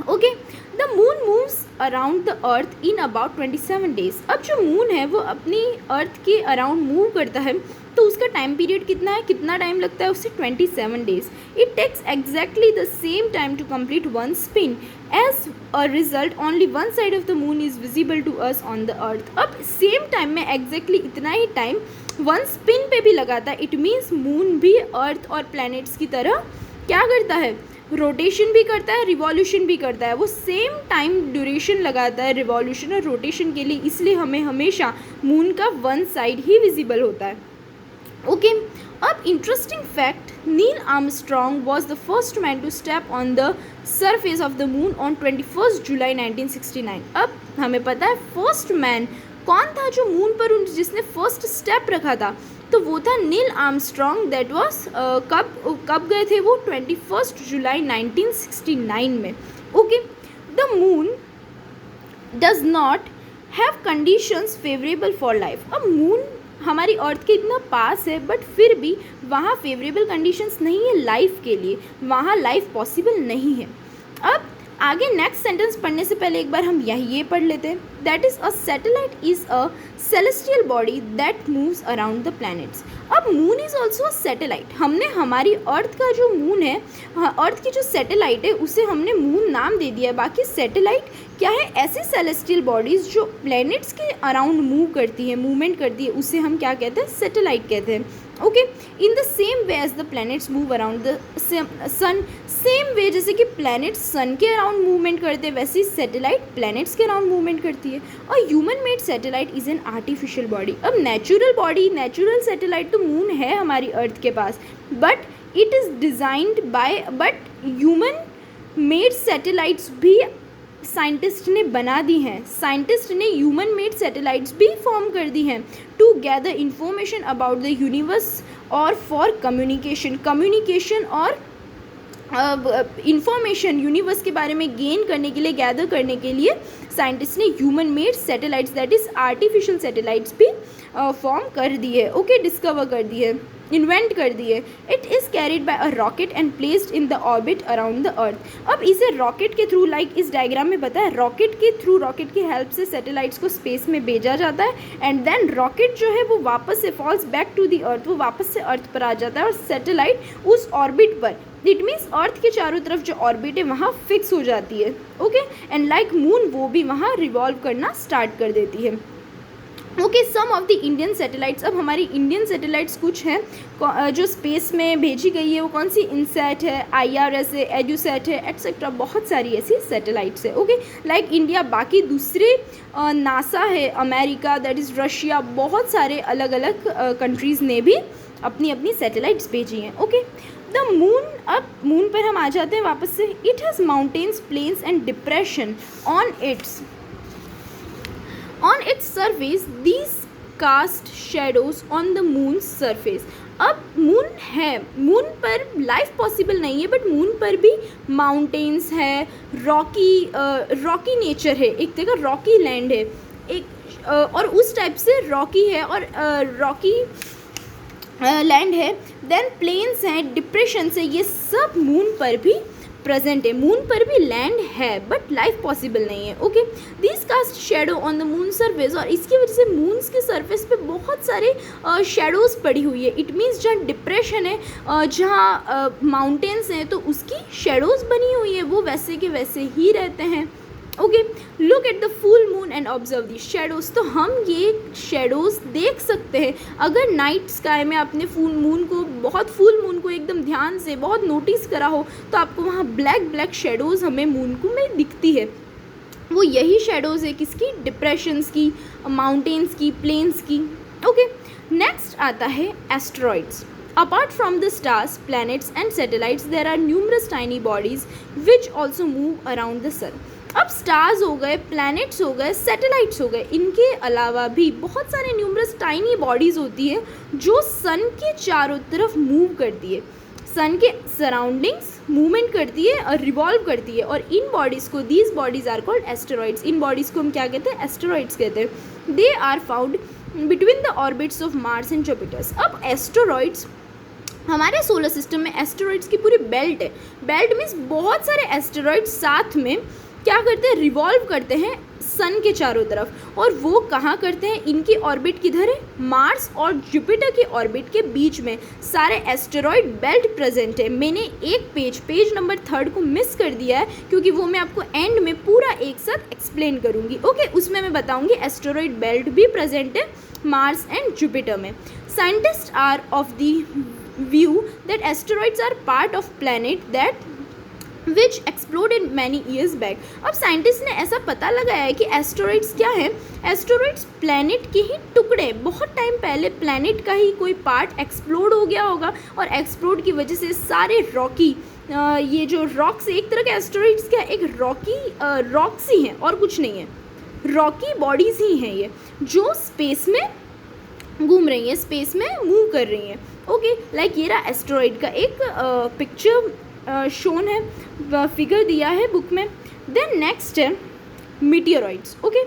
Okay, the moon moves around the earth in about 27 days. अब जो मून है वो अपनी अर्थ के अराउंड मूव करता है, तो उसका टाइम पीरियड कितना है, कितना टाइम लगता है उसे, 27 days. It takes exactly the same time to complete one spin. As a result only one side of the moon is visible to us on the earth. अब सेम टाइम में exactly इतना ही time one spin पे भी लगाता है। It means moon भी अर्थ और planets की तरह क्या करता है, रोटेशन भी करता है, रिवॉल्यूशन भी करता है। वो सेम टाइम ड्यूरेशन लगाता है रिवॉल्यूशन और रोटेशन के लिए, इसलिए हमें हमेशा मून का वन साइड ही विजिबल होता है। ओके, अब interesting fact, Neil Armstrong was the first man to step on the surface of the moon on 21 July 1969। अब हमें पता है फर्स्ट मैन कौन था जो मून पर जिसने फर्स्ट स्टेप रखा था, तो वो था नील आर्मस्ट्रॉन्ग। दैट वाज कब गए थे वो? 21 जुलाई 1969 में। Okay, the moon does not have conditions favourable for life. अब मून हमारी अर्थ के इतना पास है बट फिर भी वहाँ फेवरेबल कंडीशंस नहीं है लाइफ के लिए, वहाँ लाइफ पॉसिबल नहीं है। अब आगे नेक्स्ट सेंटेंस पढ़ने से पहले एक बार हम ये पढ़ लेते हैं। That is a satellite is a celestial body that moves around the planets. अब moon is also a satellite. हमने हमारी अर्थ का जो मून है, अर्थ की जो सैटेलाइट है उसे हमने मून नाम दे दिया है। बाकी सैटेलाइट क्या है? ऐसी सेलेस्टियल बॉडीज़ जो प्लैनेट्स के अराउंड मूव करती है, मूवमेंट करती है, उसे हम क्या कहते हैं? सैटेलाइट कहते हैं। Okay, in the same way as the planets move around the sun, same way जैसे कि प्लैनेट्स सन के अराउंड मूवमेंट करते हैं वैसे ही सैटेलाइट प्लैनेट्स के अराउंड मूवमेंट करती है। और human made satellite is an artificial body. अब नेचुरल बॉडी, नेचुरल सैटेलाइट तो मून है हमारी अर्थ के पास, but it is designed by, but human made satellites भी साइंटिस्ट ने बना दी हैं। साइंटिस्ट ने ह्यूमन मेड सैटेलाइट्स भी फॉर्म कर दी हैं to gather information about the universe और फॉर कम्युनिकेशन और इंफॉर्मेशन यूनिवर्स के बारे में गेन करने के लिए, गैदर करने के लिए साइंटिस्ट ने human made satellites that is artificial satellites भी फॉर्म कर दी है। ओके, डिस्कवर कर दी है, इन्वेंट कर दी है। It is carried by a rocket and placed in the orbit around the earth. अब इसे रॉकेट के थ्रू, लाइक इस डायग्राम में बताया, रॉकेट के थ्रू, रॉकेट की हेल्प से सैटेलाइट्स को स्पेस में भेजा जाता है एंड देन रॉकेट जो है वो वापस से falls back to the earth, वो वापस से अर्थ पर आ जाता है और सैटेलाइट उस ऑर्बिट पर, इट मीन्स अर्थ के चारों तरफ जो ऑर्बिट है वहाँ फिक्स हो जाती है। ओके, एंड लाइक मून वो भी वहाँ रिवॉल्व करना स्टार्ट कर देती है। Okay, some of the Indian satellites. अब हमारी इंडियन सैटेलाइट्स कुछ हैं जो स्पेस में भेजी गई है। वो कौन सी? इनसैट है, IRS है, एड्यूसैट है, एट्सेट्रा, बहुत सारी ऐसी सैटेलाइट्स है। ओके, लाइक इंडिया, बाकी दूसरे नासा है, अमेरिका, दैट इज़ रशिया, बहुत सारे अलग अलग कंट्रीज़ ने भी अपनी अपनी सैटेलाइट्स भेजी हैं। ओके, द मून, अब मून पर हम आ जाते हैं वापस से। It has mountains, plains and depression on its surface, these cast shadows on the moon's surface। अब मून है, मून पर लाइफ पॉसिबल नहीं है बट मून पर भी माउंटेन्स है, रॉकी नेचर है, एक तरह का रॉकी लैंड है, एक और उस टाइप से रॉकी है और रॉकी लैंड है, देन प्लेन्स हैं, डिप्रेशंस है, ये सब मून पर भी प्रेजेंट है। मून पर भी लैंड है बट लाइफ पॉसिबल नहीं है। Okay, this cast shadow on the moon surface, और इसकी वजह से मून्स के सरफेस पे बहुत सारे शेडोज़ पड़ी हुई है। इट मीन्स जहाँ डिप्रेशन है, जहाँ माउंटेन्स हैं, तो उसकी शेडोज़ बनी हुई है, वो वैसे के वैसे ही रहते हैं। Okay, look at the full moon and observe the shadows. तो हम ये शेडोज़ देख सकते हैं अगर नाइट स्काई में आपने फुल मून को एकदम ध्यान से बहुत नोटिस करा हो तो आपको वहाँ ब्लैक शेडोज़ हमें मून को में दिखती है। वो यही शेडोज़ है किसकी? डिप्रेशंस की, माउंटेन्स की, प्लेन्स की। ओके, नेक्स्ट आता है asteroids. Apart from the stars, planets and satellites, there are numerous tiny bodies which also move around the sun। अब स्टार्स हो गए, प्लैनेट्स हो गए, सैटेलाइट्स हो गए, इनके अलावा भी बहुत सारे न्यूमरस टाइनी बॉडीज़ होती है जो सन के चारों तरफ मूव करती है, सन के सराउंडिंग्स मूवमेंट करती है और रिवॉल्व करती है। और इन बॉडीज़ को, these bodies are called asteroids. इन बॉडीज़ को हम क्या कहते हैं? एस्टेरॉइड्स कहते हैं। They are found between the orbits of Mars and Jupiters. अब एस्टेरॉइड्स, हमारे सोलर सिस्टम में एस्टेरॉइड्स की पूरी बेल्ट है। बेल्ट मीन्स बहुत सारे एस्टेरॉइड्स साथ में क्या करते हैं? रिवॉल्व करते हैं सन के चारों तरफ। और वो कहाँ करते हैं? इनकी ऑर्बिट किधर है? मार्स और जुपिटर की ऑर्बिट के बीच में सारे एस्टेरॉइड बेल्ट प्रेजेंट है। मैंने एक पेज नंबर 3 को मिस कर दिया है क्योंकि वो मैं आपको एंड में पूरा एक साथ एक्सप्लेन करूँगी। ओके, उसमें मैं बताऊँगी एस्टेरॉइड बेल्ट भी प्रेजेंट है मार्स एंड जुपिटर में। Scientist are of the view that asteroids are part of planet that which exploded many years back. अब साइंटिस्ट ने ऐसा पता लगाया है कि एस्टेरॉइड्स क्या है, एस्टेरॉइड्स प्लैनेट के ही टुकड़े, बहुत टाइम पहले प्लैनेट का ही कोई पार्ट एक्सप्लोड हो गया होगा और एक्सप्लोड की वजह से सारे रॉकी ये जो रॉक्स, एक तरह के एस्टेरॉइड्स क्या, एक रॉक्स ही हैं और कुछ नहीं है, रॉकी बॉडीज़ ही हैं ये, जो स्पेस में घूम रही हैं, स्पेस में मूव कर रही हैं। ओके, लाइक ये रहा एस्टेरॉइड का एक पिक्चर शोन है, फिगर दिया है बुक में। देन नेक्स्ट है meteoroids. Okay,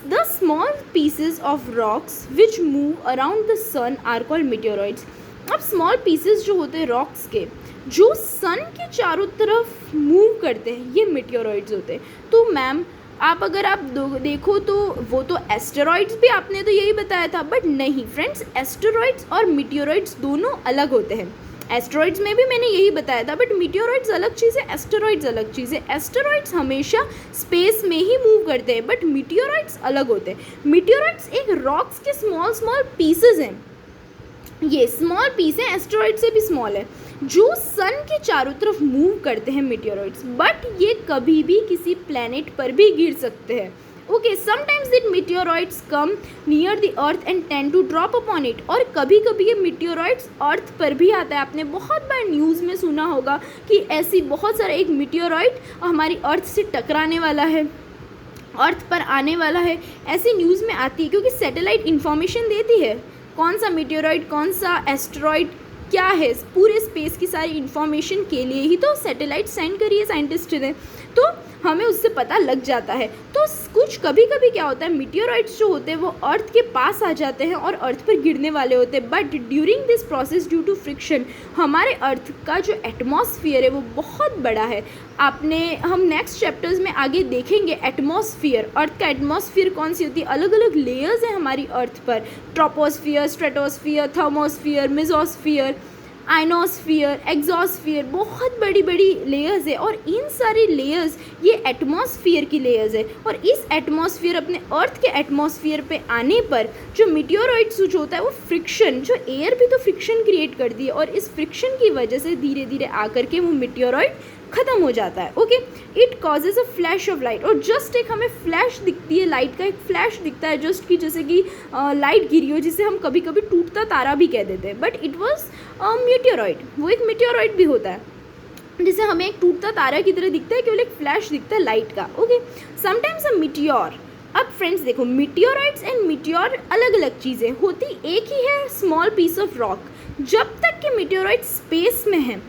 the small pieces of rocks which move around the sun are called meteoroids. अब स्मॉल पीसेस जो होते हैं रॉक्स के, जो सन के चारों तरफ मूव करते हैं, ये मीटियोरॉइड्स होते हैं। तो मैम अगर आप देखो तो वो तो एस्टेरॉइड्स भी आपने तो यही बताया था, बट नहीं फ्रेंड्स, एस्टेरॉइड्स और मीटियोरॉइड्स दोनों अलग होते हैं। एस्टेरॉइड्स में भी मैंने यही बताया था, बट मीटियोरॉइड्स अलग चीज़ है, एस्टेरॉइड्स अलग चीज़ है। एस्टेरॉइड्स हमेशा स्पेस में ही मूव करते हैं, बट मीटियोरॉइड्स अलग होते हैं। मीटियोरॉइड्स एक रॉक्स के स्मॉल पीसेज हैं, ये स्मॉल पीस है, एस्टेरॉइड से भी स्मॉल है, जो सन के चारों तरफ मूव करते हैं मीटियोरॉइड्स, बट ये कभी भी किसी प्लैनेट पर भी गिर सकते हैं। Okay, sometimes these meteoroids come near the earth and tend to drop upon it. और कभी कभी ये मीटियोरॉइड्स अर्थ पर भी आता है। आपने बहुत बार न्यूज़ में सुना होगा कि ऐसी बहुत सारा एक मीटियोरॉइड हमारी अर्थ से टकराने वाला है, अर्थ पर आने वाला है, ऐसी न्यूज़ में आती है, क्योंकि सैटेलाइट इन्फॉर्मेशन देती है कौन सा मीटियोरॉइड, कौन सा एस्टेरॉइड क्या है, पूरे स्पेस की सारी इन्फॉर्मेशन के लिए ही तो सैटेलाइट सेंड करी है साइंटिस्ट ने, तो हमें उससे पता लग जाता है। तो कुछ कभी कभी क्या होता है, मीटियोरॉइड्स जो होते हैं वो अर्थ के पास आ जाते हैं और अर्थ पर गिरने वाले होते हैं, but during this process due to friction हमारे अर्थ का जो एटमॉस्फेयर है वो बहुत बड़ा है। हम नेक्स्ट चैप्टर्स में आगे देखेंगे एटमॉस्फेयर, अर्थ का एटमॉस्फेयर कौन सी होती है, अलग अलग लेयर्स हैं हमारी अर्थ पर, troposphere, stratosphere, thermosphere, mesosphere, ionosphere, exosphere, बहुत बड़ी बड़ी लेयर्स है, और इन सारी लेयर्स ये एटमॉस्फेयर की लेयर्स है। और इस एटमॉस्फेयर, अपने अर्थ के एटमॉस्फेयर पे आने पर जो मीटियोरॉइड्स जो होता है वो फ्रिक्शन, जो एयर भी तो फ्रिक्शन क्रिएट कर दी है, और इस फ्रिक्शन की वजह से धीरे धीरे आकर के वो मीटियोरॉइड ख़त्म हो जाता है। Okay, it causes a flash of light, और जस्ट एक हमें फ्लैश दिखती है, लाइट का एक फ्लैश दिखता है, जस्ट कि जैसे कि लाइट गिरी हो, जिसे हम कभी कभी टूटता तारा भी कह देते हैं, बट इट वॉज मीटियोरॉइड, वो एक मीटियोरॉइड भी होता है, जिसे हमें एक टूटता तारा की तरह दिखता है, केवल एक फ्लैश दिखता है लाइट का। Okay, sometimes a meteor. अब फ्रेंड्स देखो, मीटियोरॉइड्स एंड मीटियोर अलग अलग चीज़ें होती, एक ही है स्मॉल पीस ऑफ रॉक। जब तक कि मीटियोरॉइड स्पेस में है,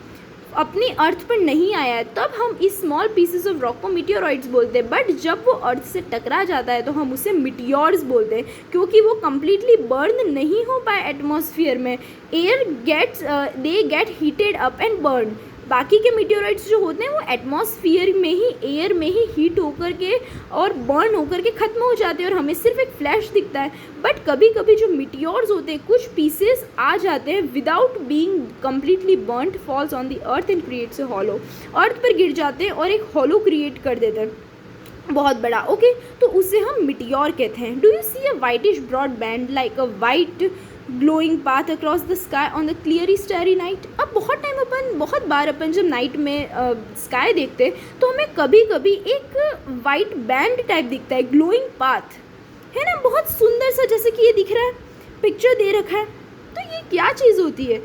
अपनी अर्थ पर नहीं आया है, तब हम इस स्मॉल पीसेस ऑफ रॉक को मीटियोरॉइड्स बोलते हैं, बट जब वो अर्थ से टकरा जाता है तो हम उसे मीटियोर्स बोलते हैं, क्योंकि वो कम्प्लीटली बर्न नहीं हो पाए एटमॉस्फेयर में, they get heated up and burn. बाकी के मीटियोरॉइड्स जो होते हैं वो एटमॉस्फेयर में ही, एयर में ही हीट होकर के और बर्न होकर के ख़त्म हो जाते हैं, और हमें सिर्फ एक फ्लैश दिखता है। बट कभी कभी जो मीटियोर्स होते हैं, कुछ पीसेस आ जाते हैं without being completely burned, falls on the earth and creates a hollow, earth पर गिर जाते हैं और एक हॉलो क्रिएट कर देते हैं बहुत बड़ा। ओके, तो उसे हम मीटियोर कहते हैं। Do you see a whitish broad band like a white glowing path across the sky on the clearly starry night. अब बहुत बार अपन जब नाइट में स्काई देखते हैं तो हमें कभी कभी एक वाइट बैंड टाइप दिखता है, ग्लोइंग पाथ है ना, बहुत सुंदर सा, जैसे कि ये दिख रहा है, पिक्चर दे रखा है। तो ये क्या चीज़ होती है?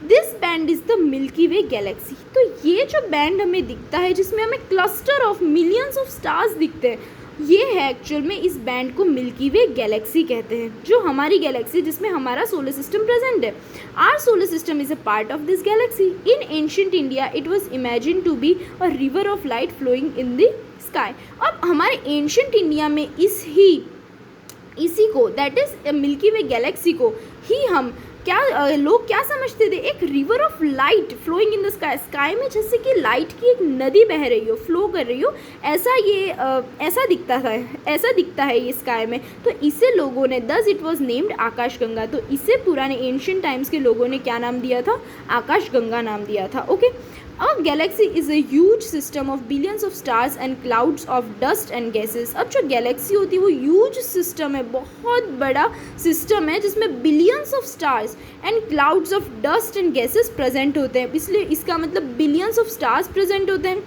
This band is the milky Way Galaxy. तो ये जो बैंड हमें दिखता है, जिसमें हमें cluster of millions of stars दिखते हैं, ये है एक्चुअल में, इस बैंड को मिल्की वे गैलेक्सी कहते हैं, जो हमारी गैलेक्सी, जिसमें हमारा सोलर सिस्टम प्रेजेंट है। Our solar system is a part of this galaxy. In ancient India it was imagine to be a river of light flowing in the sky. अब हमारे ancient India में इसी को, that is Milky Way galaxy को ही हम लोग क्या समझते थे, एक river of light flowing in the sky, sky में जैसे कि लाइट की एक नदी बह रही हो, फ्लो कर रही हो, ऐसा दिखता है ये स्काई में। तो इसे लोगों ने, दस इट वॉज नेम्ड आकाश गंगा, तो इसे पुराने एंशिएंट टाइम्स के लोगों ने क्या नाम दिया था? आकाश गंगा नाम दिया था। Okay, A galaxy is a huge system of billions of stars and clouds of dust and gases। अब जो गैलेक्सी होती है वो ह्यूज सिस्टम है, बहुत बड़ा सिस्टम है, जिसमें billions of stars and clouds of dust and gases present होते हैं। इसलिए इसका मतलब बिलियंस ऑफ स्टार्स प्रेजेंट होते हैं,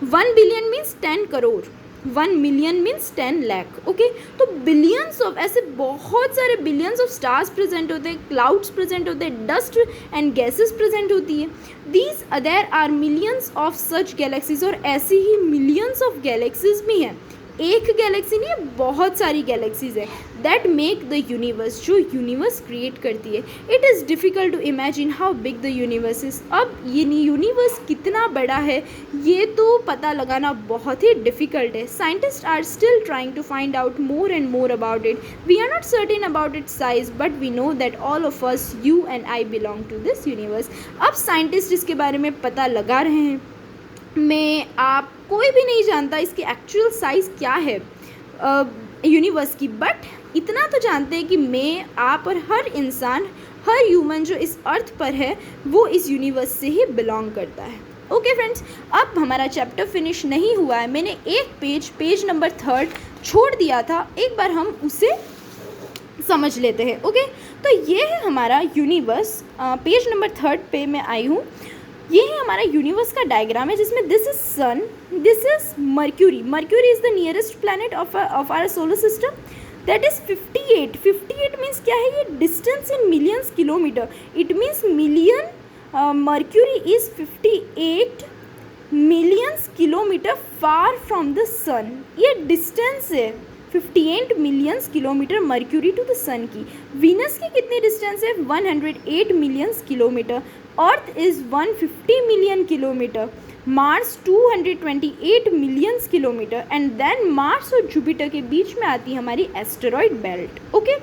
1 billion means 10 crore, 1 million means 10 lakh. Okay, तो बिलियंस ऑफ, ऐसे बहुत सारे बिलियंस ऑफ स्टार्स प्रेजेंट होते हैं, क्लाउड्स प्रेजेंट होते हैं, डस्ट एंड गैसेस प्रेजेंट होती है। These there are millions of such galaxies, और ऐसी ही मिलियंस ऑफ गैलेक्सीज भी हैं। एक गैलेक्सी नहीं है, बहुत सारी गैलेक्सीज है दैट मेक द यूनिवर्स, जो यूनिवर्स क्रिएट करती है। It is difficult to imagine how big the universe is. अब ये यूनिवर्स कितना बड़ा है ये तो पता लगाना बहुत ही डिफ़िकल्ट है। Scientist are still trying to find out more and more about it. We are not certain about its size, but we know that all of us, you and I, belong to this universe. अब scientist इसके बारे में पता लगा रहे हैं। मैं, आप, कोई भी नहीं जानता इसकी एक्चुअल साइज़ क्या है यूनिवर्स की, बट इतना तो जानते हैं कि मैं, आप और हर इंसान, हर ह्यूमन जो इस अर्थ पर है वो इस यूनिवर्स से ही बिलोंग करता है। ओके फ्रेंड्स, अब हमारा चैप्टर फिनिश नहीं हुआ है। मैंने एक पेज नंबर 3 छोड़ दिया था, एक बार हम उसे समझ लेते हैं। ओके, तो ये है हमारा यूनिवर्स। पेज नंबर 3 पे मैं आई हूँ। ये है हमारा यूनिवर्स का डायग्राम है, जिसमें this is sun, this is Mercury. Mercury is the nearest planet of our solar system, that is 58। 58 means क्या है, ये distance in millions kilometre. It means million, Mercury is 58 millions kilometre far from the sun. ये distance है 58 millions kilometre Mercury to the sun की। Venus की कितनी distance है, 108 millions kilometre. Earth is 150 million kilometre, Mars 228 millions kilometre, and then Mars और Jupiter के बीच में आती है हमारी asteroid belt. Okay,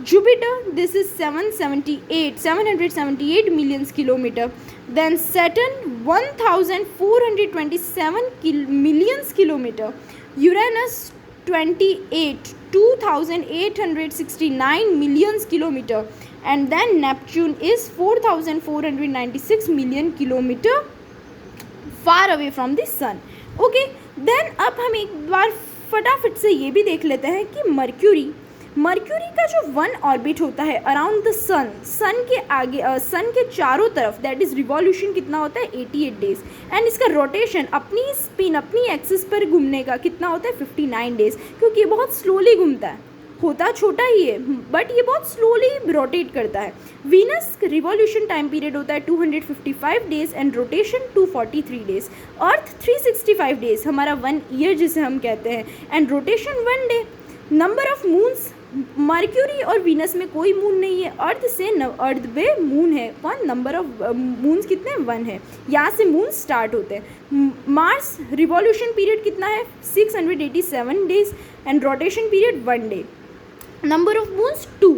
Jupiter, this is 778 millions kilometre, then Saturn 1427 millions kilometre, Uranus 2869 millions kilometer, and then Neptune is 4496 million kilometer far away from the sun. Okay, then अब हम एक बार फटाफट से ये भी देख लेते हैं कि मर्क्यूरी का जो वन ऑर्बिट होता है अराउंड द सन, सन के आगे, सन के चारों तरफ, दैट इज़ रिवॉल्यूशन कितना होता है, 88 डेज। एंड इसका रोटेशन, अपनी स्पिन, अपनी एक्सिस पर घूमने का कितना होता है, 59 डेज, क्योंकि ये बहुत स्लोली घूमता है। होता छोटा ही है बट ये बहुत स्लोली रोटेट करता है। वीनस रिवॉल्यूशन टाइम पीरियड होता है 255 days and rotation 243 days. Earth 365 days, हमारा 1 ईयर जिसे हम कहते हैं, and rotation 1 day. Number of moons, mercury और वीनस में कोई मून नहीं है, अर्थ से अर्थ पे मून है। कौन, नंबर ऑफ मून्स कितने, 1 है, यहाँ से मून स्टार्ट होते हैं। मार्स रिवॉल्यूशन पीरियड कितना है, 687 days and rotation period 1 day. Number of moons 2,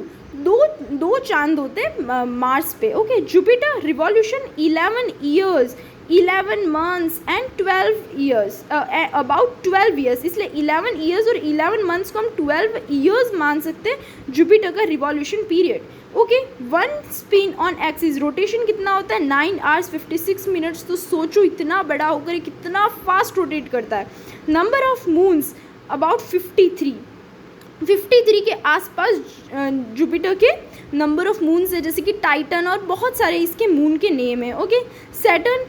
दो चांद होते हैं मार्स पे। Okay, Jupiter revolution 11 years, 11 months and 12 years, about 12 years, इसलिए 11 ईयर्स और 11 मंथ्स को हम 12 ईयर्स मान सकते हैं जुपिटर का revolution period. Okay, 1 spin on axis, rotation कितना होता है, 9 आवर्स 56 मिनट्स। तो सोचो इतना बड़ा होकर कितना फास्ट रोटेट करता है। नंबर ऑफ मून्स अबाउट 53 के आसपास जुपिटर के नंबर ऑफ मून्स है, जैसे कि टाइटन और बहुत सारे इसके मून के नेम है। Okay, Saturn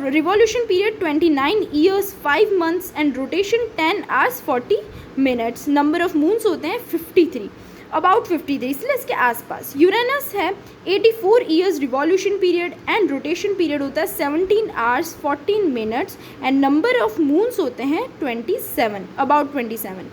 revolution period 29 years 5 months and rotation 10 hours 40 minutes. Number of moons होते हैं 53, अबाउट 53, इसलिए इसके आसपास। यूरेनस है 84 years revolution period and rotation period होता है 17 hours 14 minutes and number of moons होते हैं 27, अबाउट 27।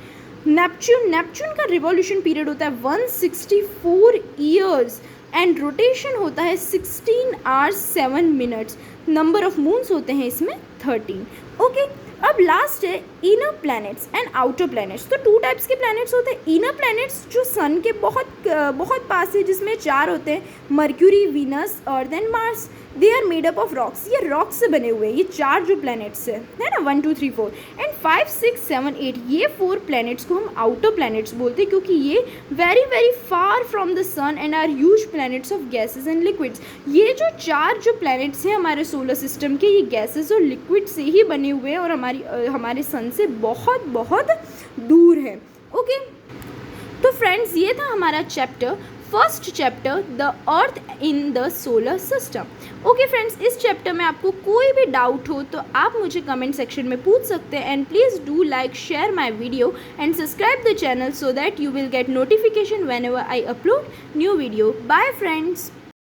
नेपच्यून का रिवॉल्यूशन पीरियड होता है 164 ईयर्स एंड रोटेशन होता है 16 hours 7 minutes. Number of moons होते हैं इसमें 13। ओके, अब लास्ट है inner planets and outer planets. तो 2 टाइप्स के प्लैनेट्स होते हैं। इनर प्लैनेट्स जो सन के बहुत पास है, जिसमें 4 होते हैं, Mercury, Venus, earth and Mars. They are made up of rocks, ये रॉक्स से बने हुए हैं ये 4 जो प्लैनेट्स है ना, 1 2 3 4 एंड 5 6 7 8, ये 4 प्लैनेट्स को हम आउटर प्लैनेट्स बोलते हैं, क्योंकि ये very very far from the sun and are huge planets of gases and liquids. ये जो 4 जो प्लैनेट्स हैं हमारे सोलर सिस्टम के, ये गैसेस और लिक्विड से ही बने हुए हैं और हमारे सन से बहुत बहुत दूर है। ओके, तो फ्रेंड्स ये था हमारा chapter first chapter the earth in the solar system. Okay friends, इस चैप्टर में आपको कोई भी डाउट हो तो आप मुझे कमेंट सेक्शन में पूछ सकते हैं। And please do like, share my video and subscribe the channel so that you will get notification whenever I upload new video. Bye friends.